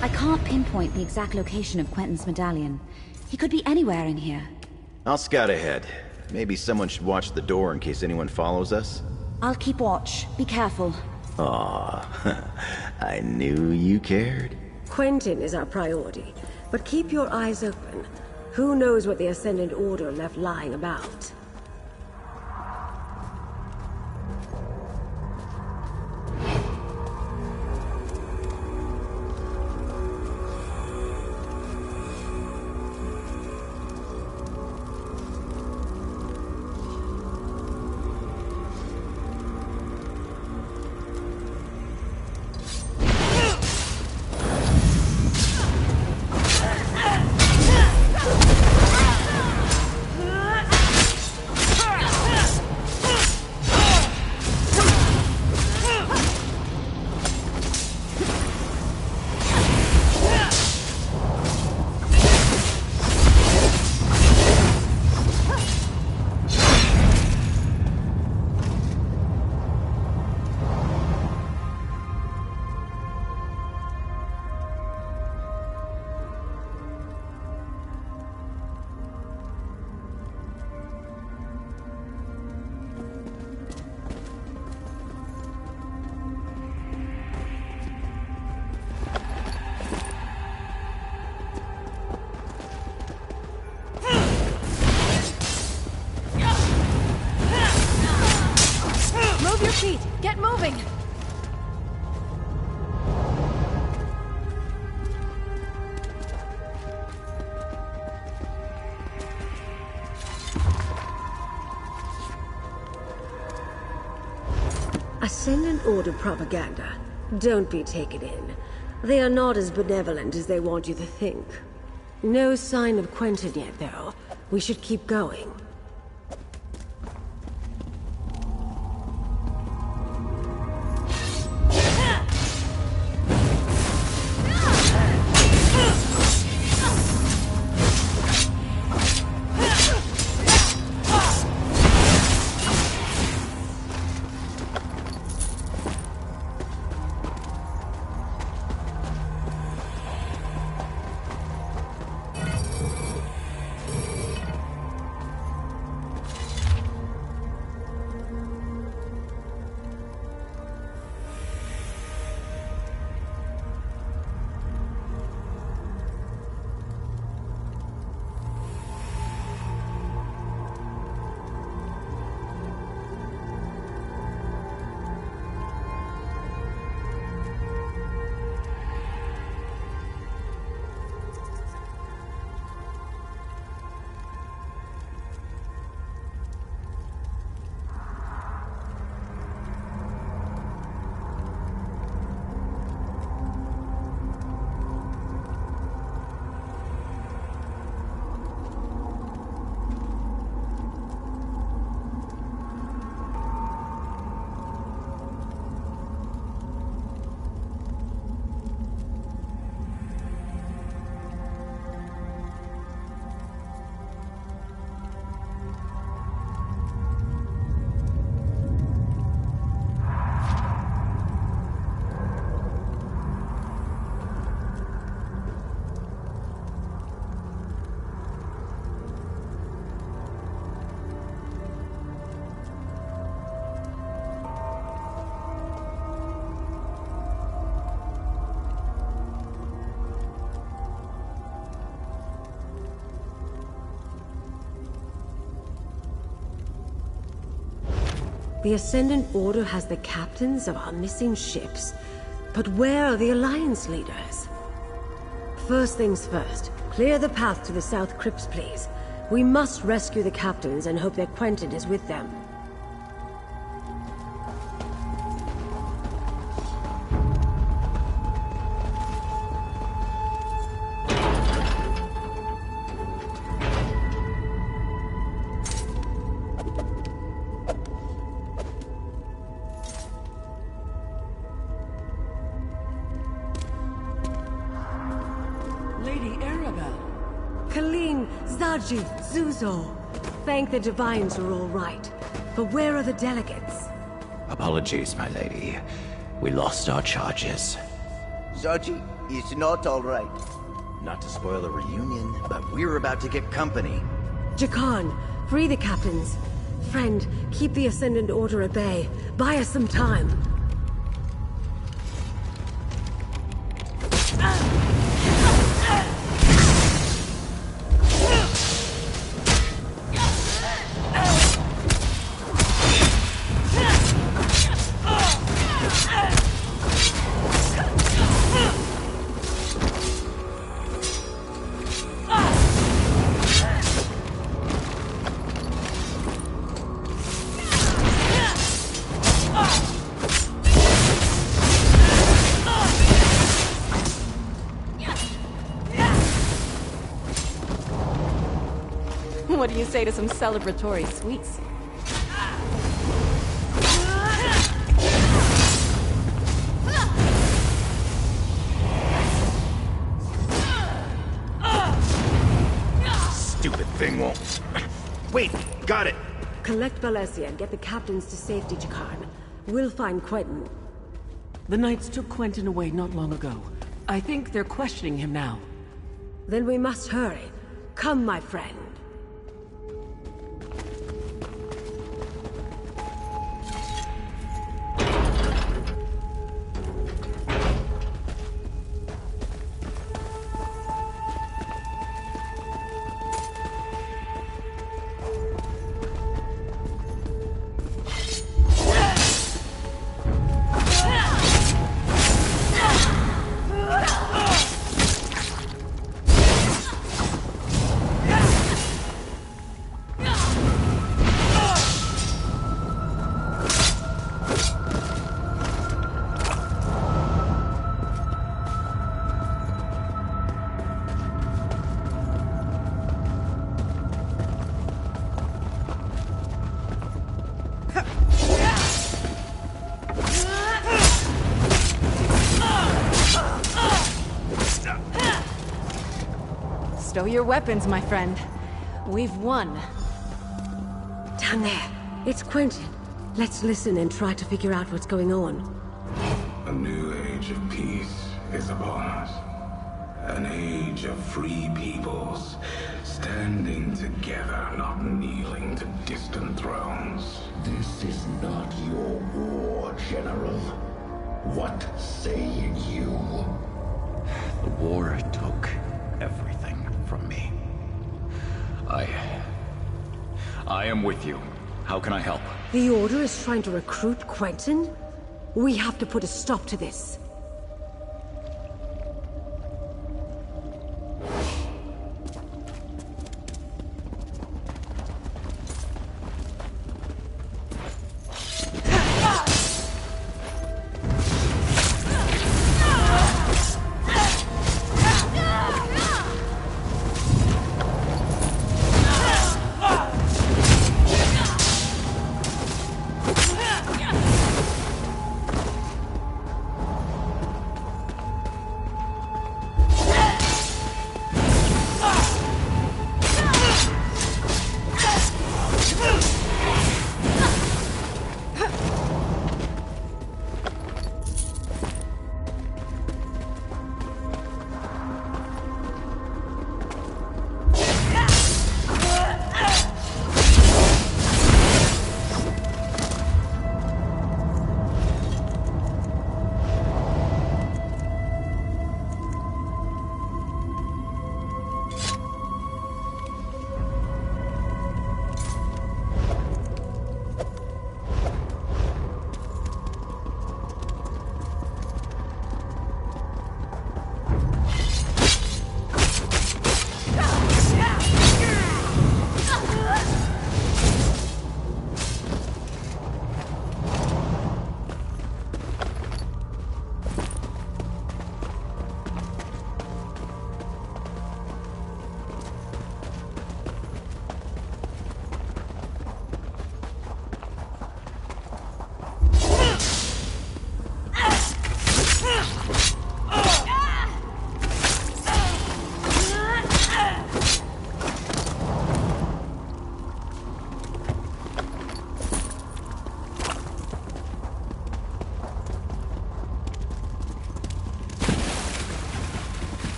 I can't pinpoint the exact location of Quentin's medallion. He could be anywhere in here. I'll scout ahead. Maybe someone should watch the door in case anyone follows us. I'll keep watch. Be careful. Aw, I knew you cared. Quentin is our priority, but keep your eyes open. Who knows what the Ascendant Order left lying about? Ascendant Order propaganda. Don't be taken in. They are not as benevolent as they want you to think. No sign of Quentin yet, though. We should keep going. The Ascendant Order has the captains of our missing ships. But where are the Alliance leaders? First things first, clear the path to the South Crypts, please. We must rescue the captains and hope that Quentin is with them. Zuzo. Thank the Divines are all right. But where are the delegates? Apologies, my lady. We lost our charges. Zarji is not all right. Not to spoil a reunion, but we're about to get company. Jakan, free the captains. Friend, keep the Ascendant Order at bay. Buy us some time. What do you say to some celebratory sweets? Stupid thing won't... Wait, got it! Collect Valencia and get the captains to safety, Jakan. We'll find Quentin. The Knights took Quentin away not long ago. I think they're questioning him now. Then we must hurry. Come, my friend. Show your weapons, my friend. We've won. Down there. It's Quentin. Let's listen and try to figure out what's going on. A new age of peace is upon us. An age of free peoples, standing together, not kneeling to distant thrones. This is not your war, General. What say you? The war took everything from me. I am with you. How can I help? The Order is trying to recruit Quentin? We have to put a stop to this.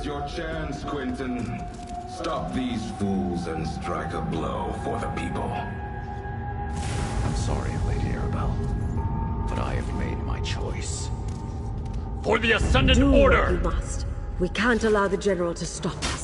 Your chance, Quentin. Stop these fools and strike a blow for the people. I'm sorry, Lady Arabelle, but I have made my choice. For the Ascendant Order! Do what we must. We can't allow the General to stop us.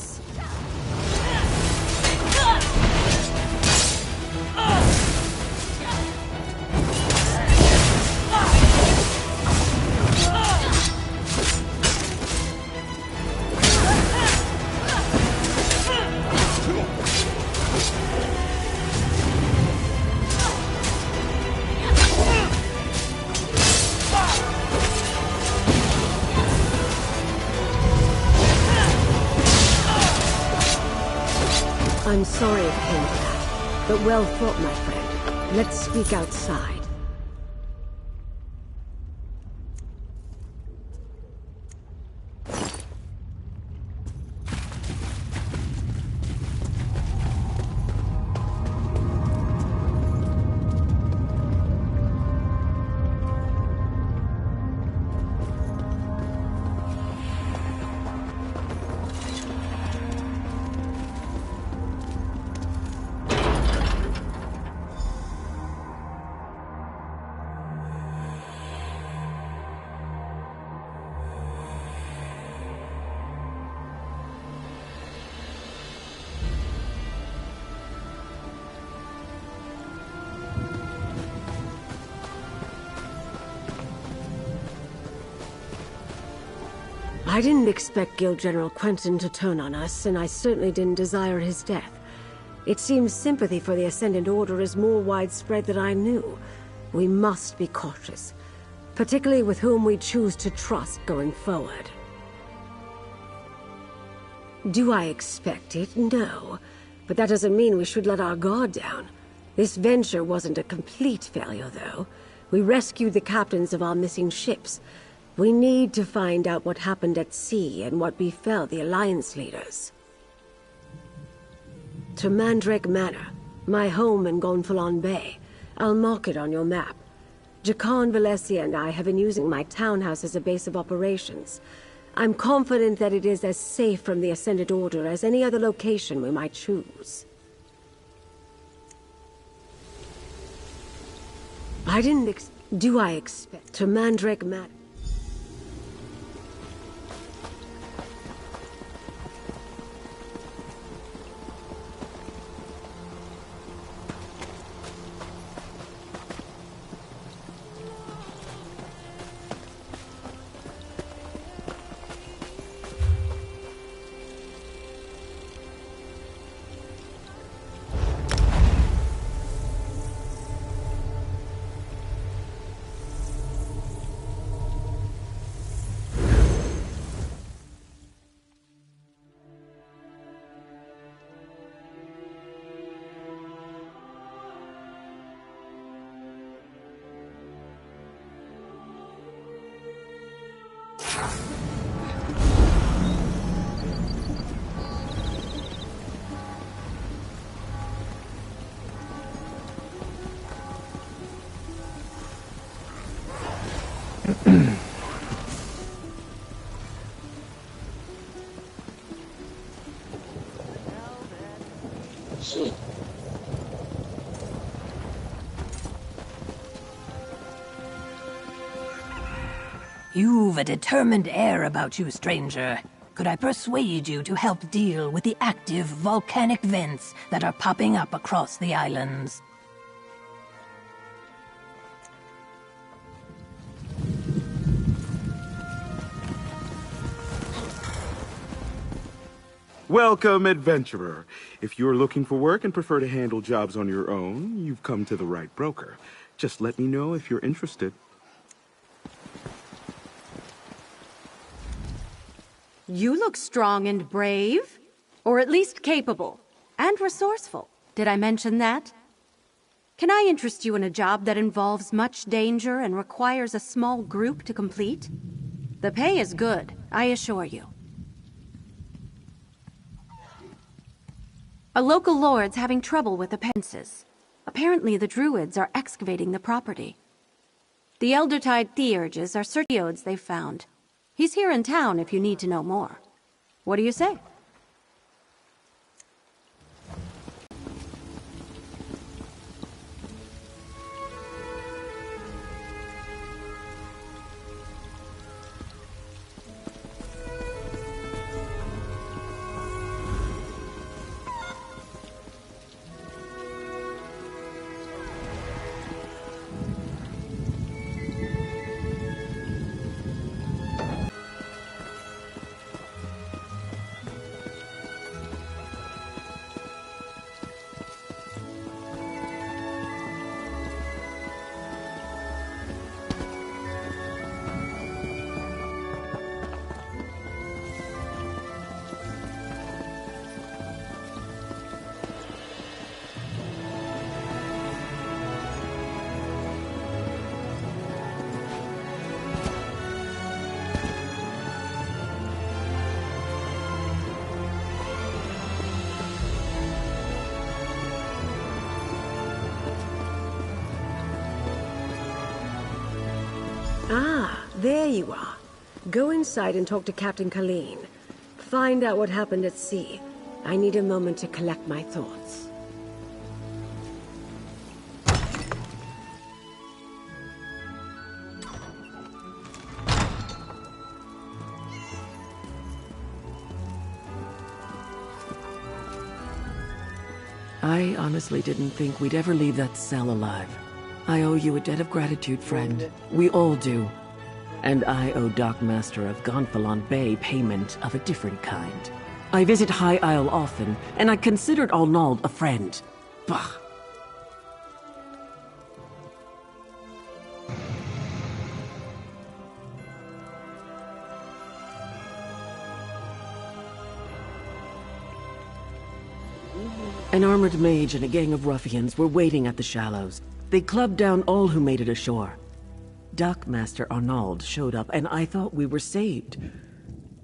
I'm sorry it came to that, but well thought, my friend. Let's speak outside. I didn't expect Guild General Quentin to turn on us, and I certainly didn't desire his death. It seems sympathy for the Ascendant Order is more widespread than I knew. We must be cautious, particularly with whom we choose to trust going forward. Do I expect it? No. But that doesn't mean we should let our guard down. This venture wasn't a complete failure, though. We rescued the captains of our missing ships. We need to find out what happened at sea and what befell the Alliance leaders. To Mandrake Manor, my home in Gonfalon Bay. I'll mark it on your map. Jakan, Valencia, and I have been using my townhouse as a base of operations. I'm confident that it is as safe from the Ascended Order as any other location we might choose. Do I expect to Mandrake Manor? You've a determined air about you, stranger. Could I persuade you to help deal with the active volcanic vents that are popping up across the islands? Welcome, adventurer. If you're looking for work and prefer to handle jobs on your own, you've come to the right broker. Just let me know if you're interested. You look strong and brave. Or at least capable. And resourceful. Did I mention that? Can I interest you in a job that involves much danger and requires a small group to complete? The pay is good, I assure you. A local lord's having trouble with appendices. Apparently the druids are excavating the property. The Eldertide Theurges are certiodes they've found. He's here in town if you need to know more. What do you say? Ah, there you are. Go inside and talk to Captain Colleen. Find out what happened at sea. I need a moment to collect my thoughts. I honestly didn't think we'd ever leave that cell alive. I owe you a debt of gratitude, friend. We all do. And I owe Dockmaster of Gonfalon Bay payment of a different kind. I visit High Isle often, and I considered Arnauld a friend. Bah! An armored mage and a gang of ruffians were waiting at the shallows. They clubbed down all who made it ashore. Dockmaster Arnauld showed up, and I thought we were saved.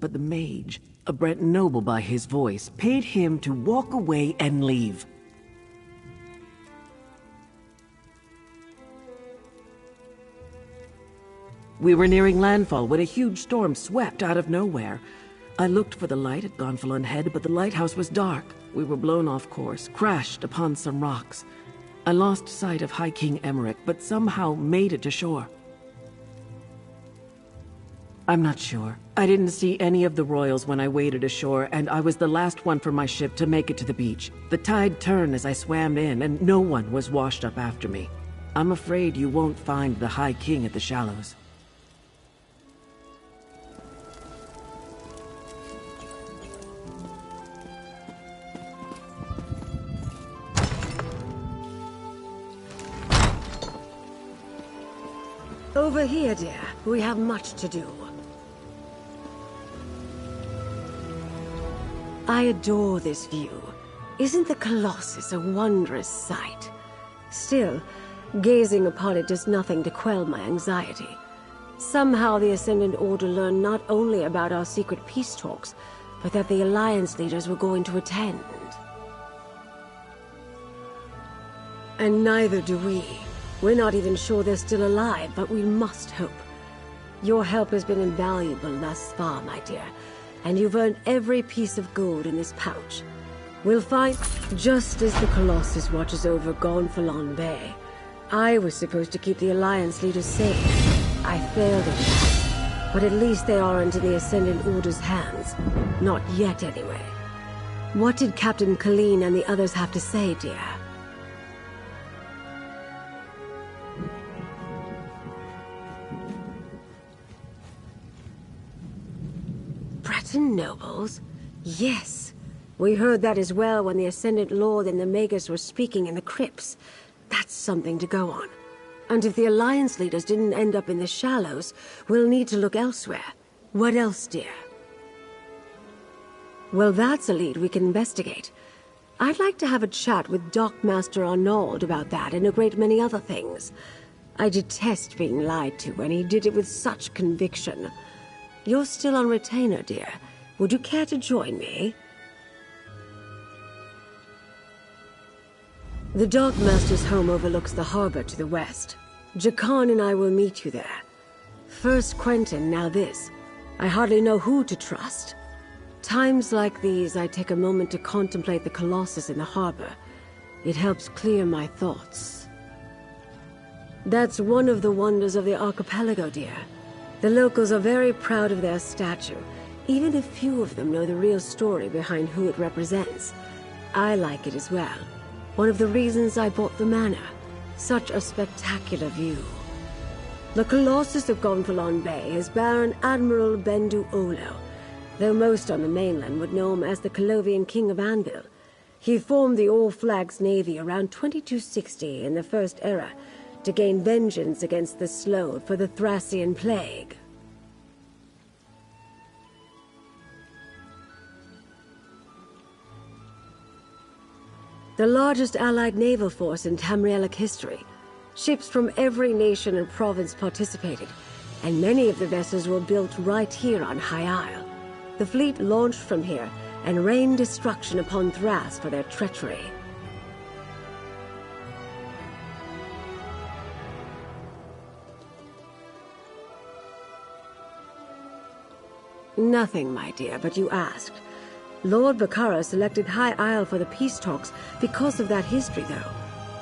But the mage, a Brent noble by his voice, paid him to walk away and leave. We were nearing landfall when a huge storm swept out of nowhere. I looked for the light at Gonfalon Head, but the lighthouse was dark. We were blown off course, crashed upon some rocks. I lost sight of High King Emmerich, but somehow made it to shore. I'm not sure. I didn't see any of the royals when I waded ashore, and I was the last one from my ship to make it to the beach. The tide turned as I swam in, and no one was washed up after me. I'm afraid you won't find the High King at the shallows. Over here, dear. We have much to do. I adore this view. Isn't the Colossus a wondrous sight? Still, gazing upon it does nothing to quell my anxiety. Somehow the Ascendant Order learned not only about our secret peace talks, but that the Alliance leaders were going to attend. And neither do we. We're not even sure they're still alive, but we must hope. Your help has been invaluable thus far, my dear, and you've earned every piece of gold in this pouch. We'll find... Just as the Colossus watches over Gonfalon Bay, I was supposed to keep the Alliance leaders safe. I failed at that, but at least they aren't in the Ascendant Order's hands. Not yet, anyway. What did Captain Colleen and the others have to say, dear? Breton nobles? Yes. We heard that as well when the Ascendant Lord and the Magus were speaking in the crypts. That's something to go on. And if the Alliance leaders didn't end up in the shallows, we'll need to look elsewhere. What else, dear? Well, that's a lead we can investigate. I'd like to have a chat with Dockmaster Arnauld about that and a great many other things. I detest being lied to, and he did it with such conviction. You're still on retainer, dear. Would you care to join me? The Dockmaster's home overlooks the harbor to the west. Jakan and I will meet you there. First Quentin, now this. I hardly know who to trust. Times like these, I take a moment to contemplate the Colossus in the harbor. It helps clear my thoughts. That's one of the wonders of the archipelago, dear. The locals are very proud of their statue, even if few of them know the real story behind who it represents. I like it as well. One of the reasons I bought the manor. Such a spectacular view. The Colossus of Gonfalon Bay is Baron Admiral Bendu Olo, though most on the mainland would know him as the Colovian King of Anvil. He formed the All-Flags Navy around 2260 in the First Era, to gain vengeance against the Sload for the Thracian Plague. The largest allied naval force in Tamrielic history. Ships from every nation and province participated, and many of the vessels were built right here on High Isle. The fleet launched from here and rained destruction upon Thras for their treachery. Nothing, my dear, but you asked. Lord Bakara selected High Isle for the peace talks because of that history, though.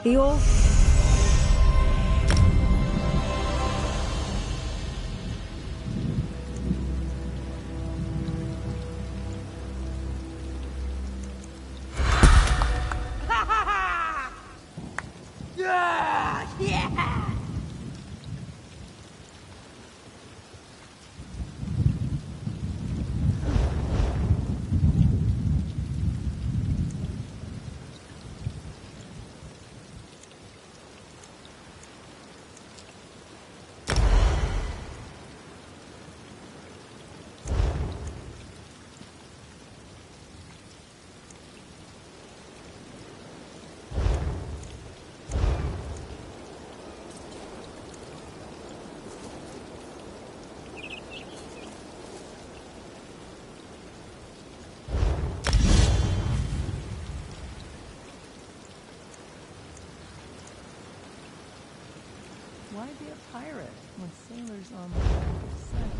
The all... Yeah! Why be a pirate when sailors on the land of sense?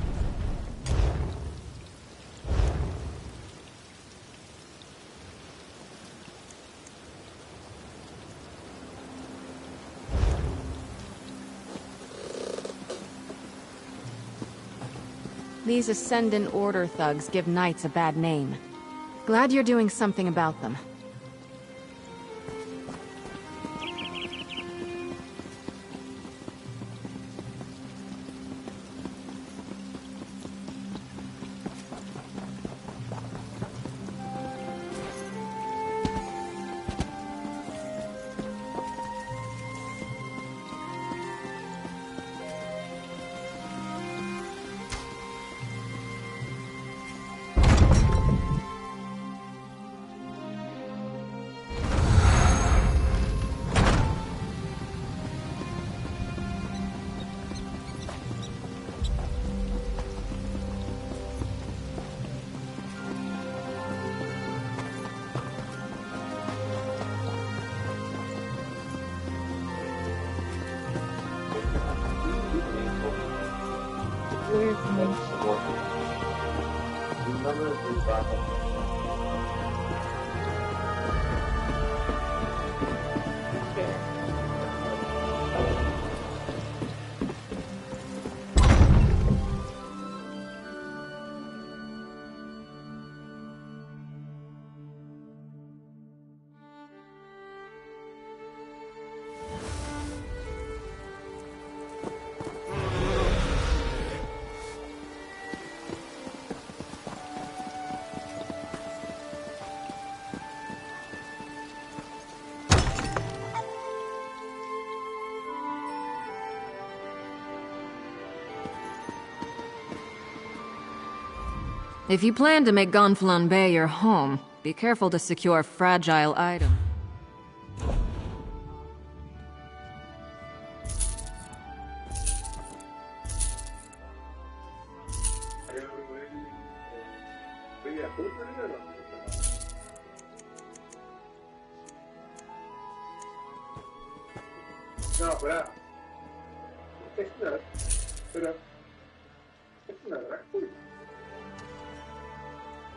These Ascendant Order thugs give knights a bad name. Glad you're doing something about them. If you plan to make Gonfalon Bay your home, be careful to secure fragile items. No, espera. Espera. Es una drag queen.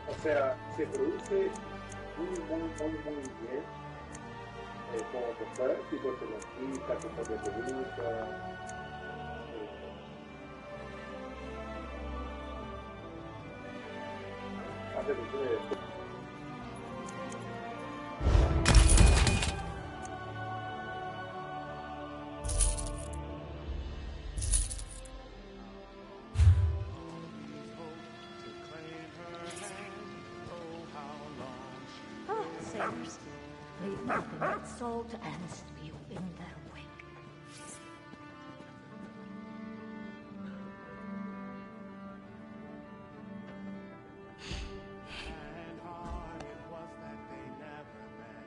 O sea, se produce muy bien. Como comprar, tipo se lo quita, como te gusta. Hace que se... Leave nothing but salt and spew in their wake. And hard it was that they never met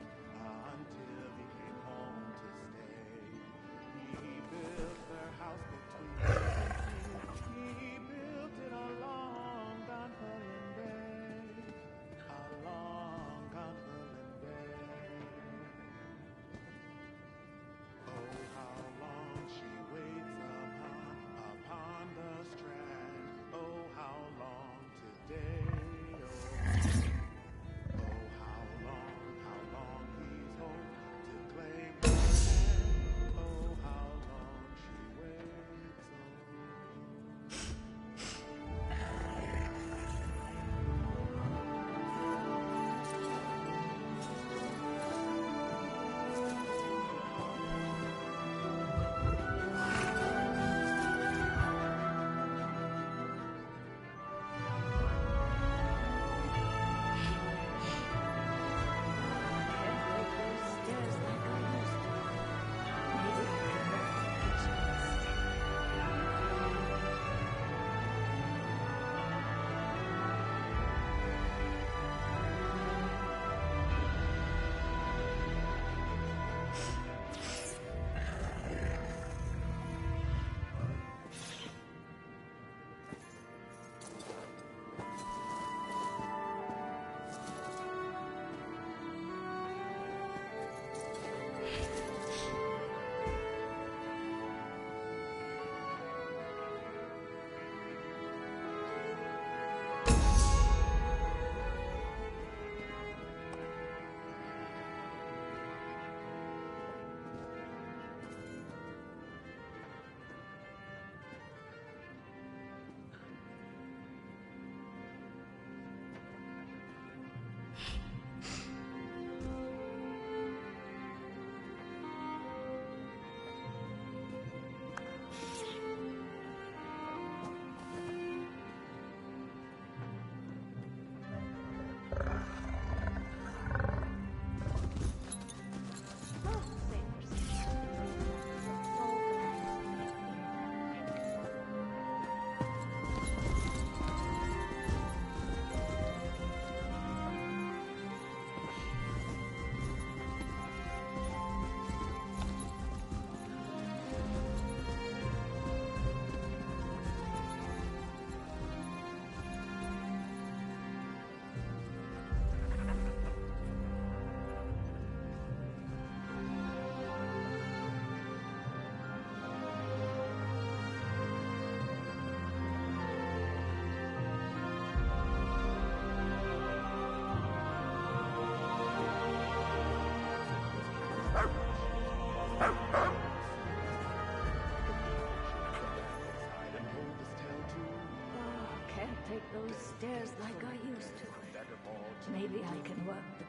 until he came home to stay. He built their house between he built it along Gonfalon Bay. Along Gonfalon Bay.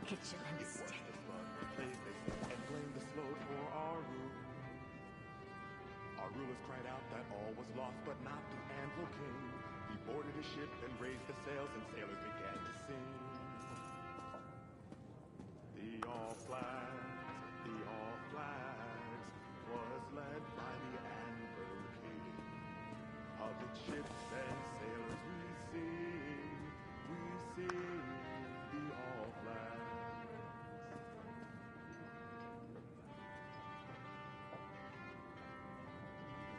Vigilance. It was the smug place they said, and blamed the slow for our rule. Our rulers cried out that all was lost, but not the Anvil King. He boarded his ship and raised the sails, and sailors began to sing. The All Flags was led by the Anvil King. Of its ships and sailors we sing the All Flags.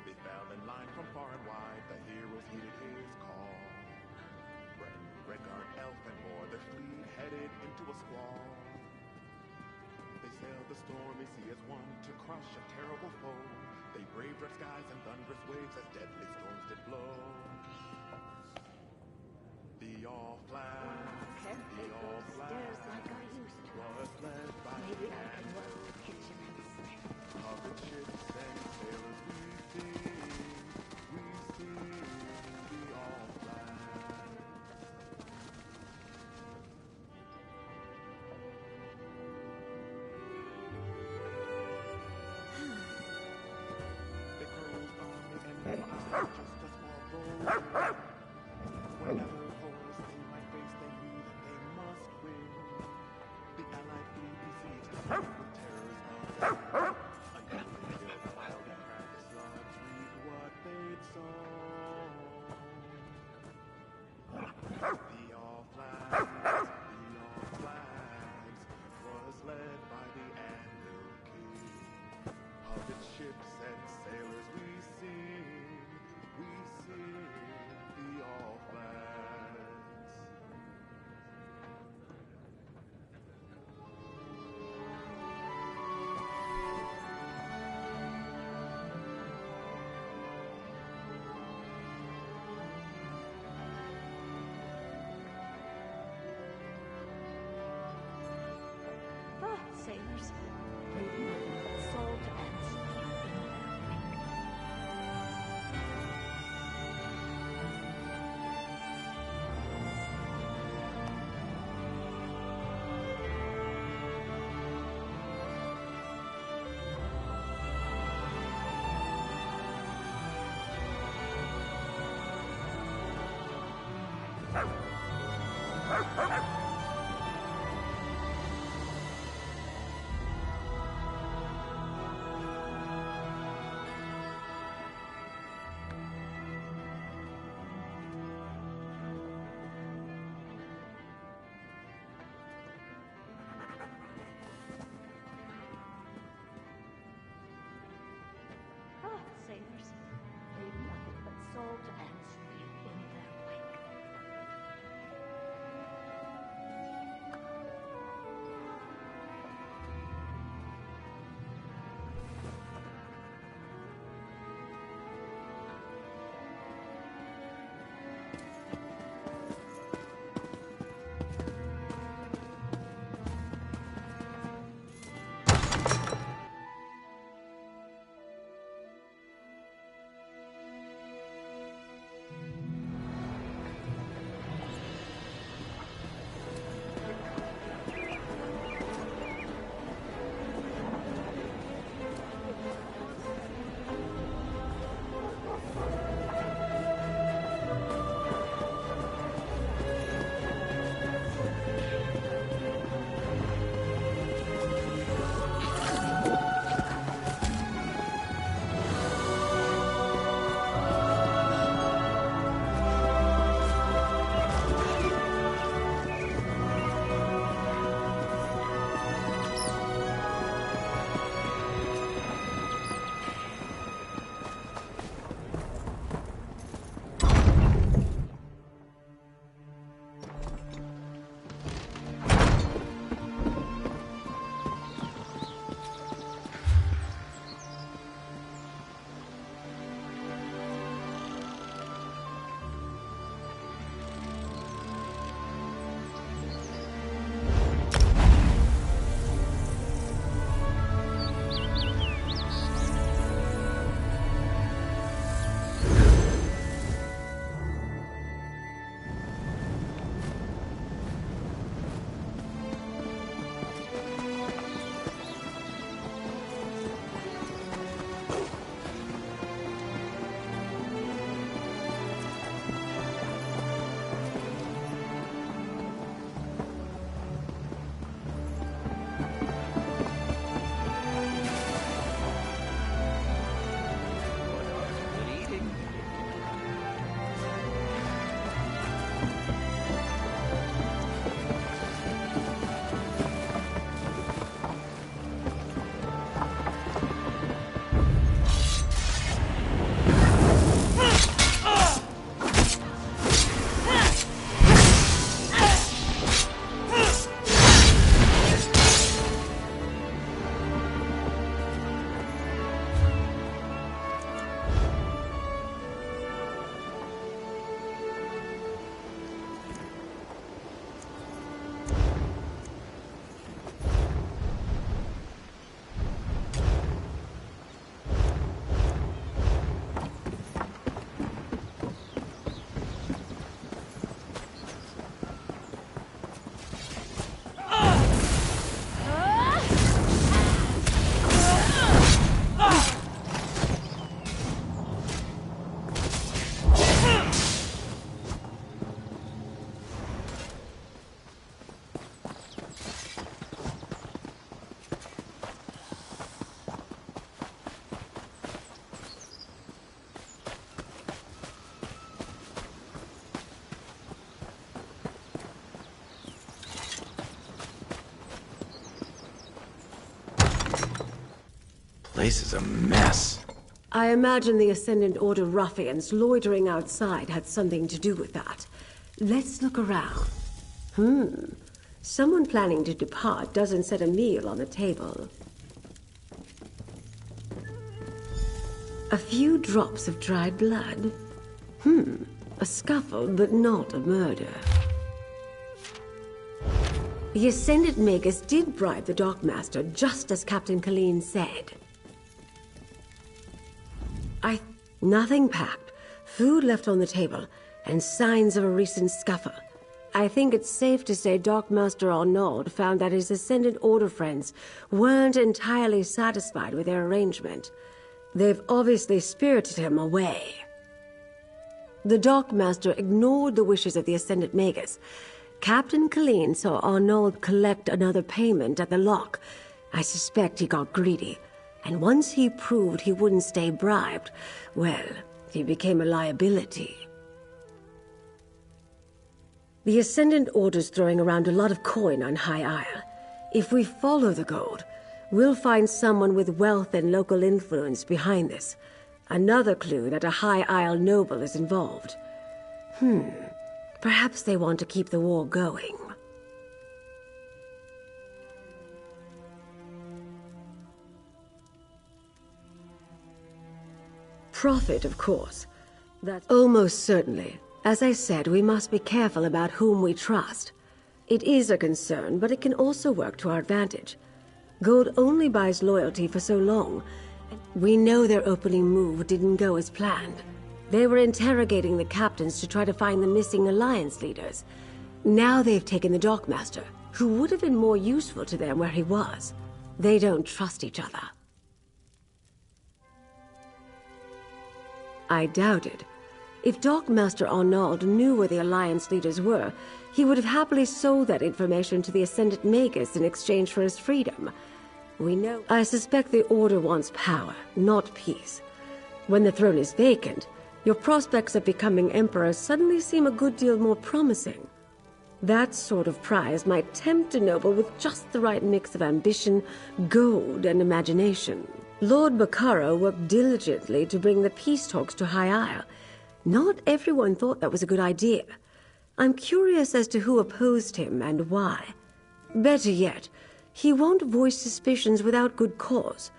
They fell in line from far and wide, the heroes heeded his call. Bren, Redguard, Elf, and more, their fleet headed into a squall. They sailed the stormy sea as one to crush a terrible foe. They braved rough skies and thunderous waves as deadly storms did blow. The All Flags, the All Flags, like I used to. was led by Maybe the I can Anvil. work vigilance. Of its ships and sailors we sing the All Flags. They closed on the enemy eye just as far rolled. Whenever horrors they might face, they knew that they must win. The Allied fleet besieged the terrors of until they killed wild and cracked the slugs, reap what they'd sown. The All Flags was led by the Anvil King. Of its ships and sailors we sing the All Flags. Sailors, they've nothing but salt and steel in their wake. Sailors, they've nothing but salt and steel in their wake. place is a mess. I imagine the Ascendant Order ruffians loitering outside had something to do with that. Let's look around. Someone planning to depart doesn't set a meal on the table. A few drops of dried blood. A scuffle, but not a murder. The Ascendant Magus did bribe the Dockmaster, just as Captain Colleen said. Nothing packed, food left on the table, and signs of a recent scuffle. I think it's safe to say Dockmaster Arnaud found that his Ascendant Order friends weren't entirely satisfied with their arrangement. They've obviously spirited him away. The Dockmaster ignored the wishes of the Ascendant Magus. Captain Colleen saw Arnaud collect another payment at the lock. I suspect he got greedy. And once he proved he wouldn't stay bribed, well, he became a liability. The Ascendant Order's throwing around a lot of coin on High Isle. If we follow the gold, we'll find someone with wealth and local influence behind this. Another clue that a High Isle noble is involved. Perhaps they want to keep the war going. Profit, of course. That's almost certainly. As I said, we must be careful about whom we trust. It is a concern, but it can also work to our advantage. Gold only buys loyalty for so long. We know their opening move didn't go as planned. They were interrogating the captains to try to find the missing alliance leaders. Now they've taken the Dockmaster, who would have been more useful to them where he was. They don't trust each other. I doubt it. If Dockmaster Arnaud knew where the Alliance leaders were, he would have happily sold that information to the Ascendant Magus in exchange for his freedom. We know. I suspect the Order wants power, not peace. When the throne is vacant, your prospects of becoming Emperor suddenly seem a good deal more promising. That sort of prize might tempt a noble with just the right mix of ambition, gold, and imagination. Lord Bacaro worked diligently to bring the peace talks to High Isle. Not everyone thought that was a good idea. I'm curious as to who opposed him and why. Better yet, he won't voice suspicions without good cause.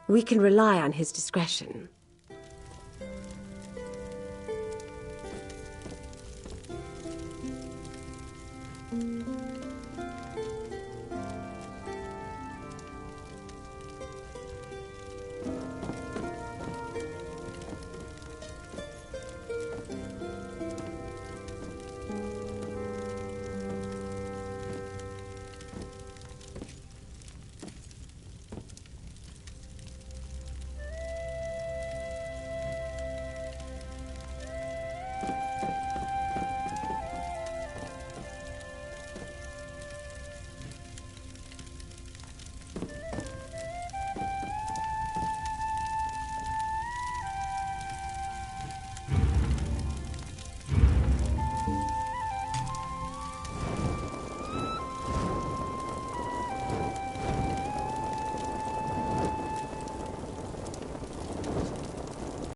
We can rely on his discretion.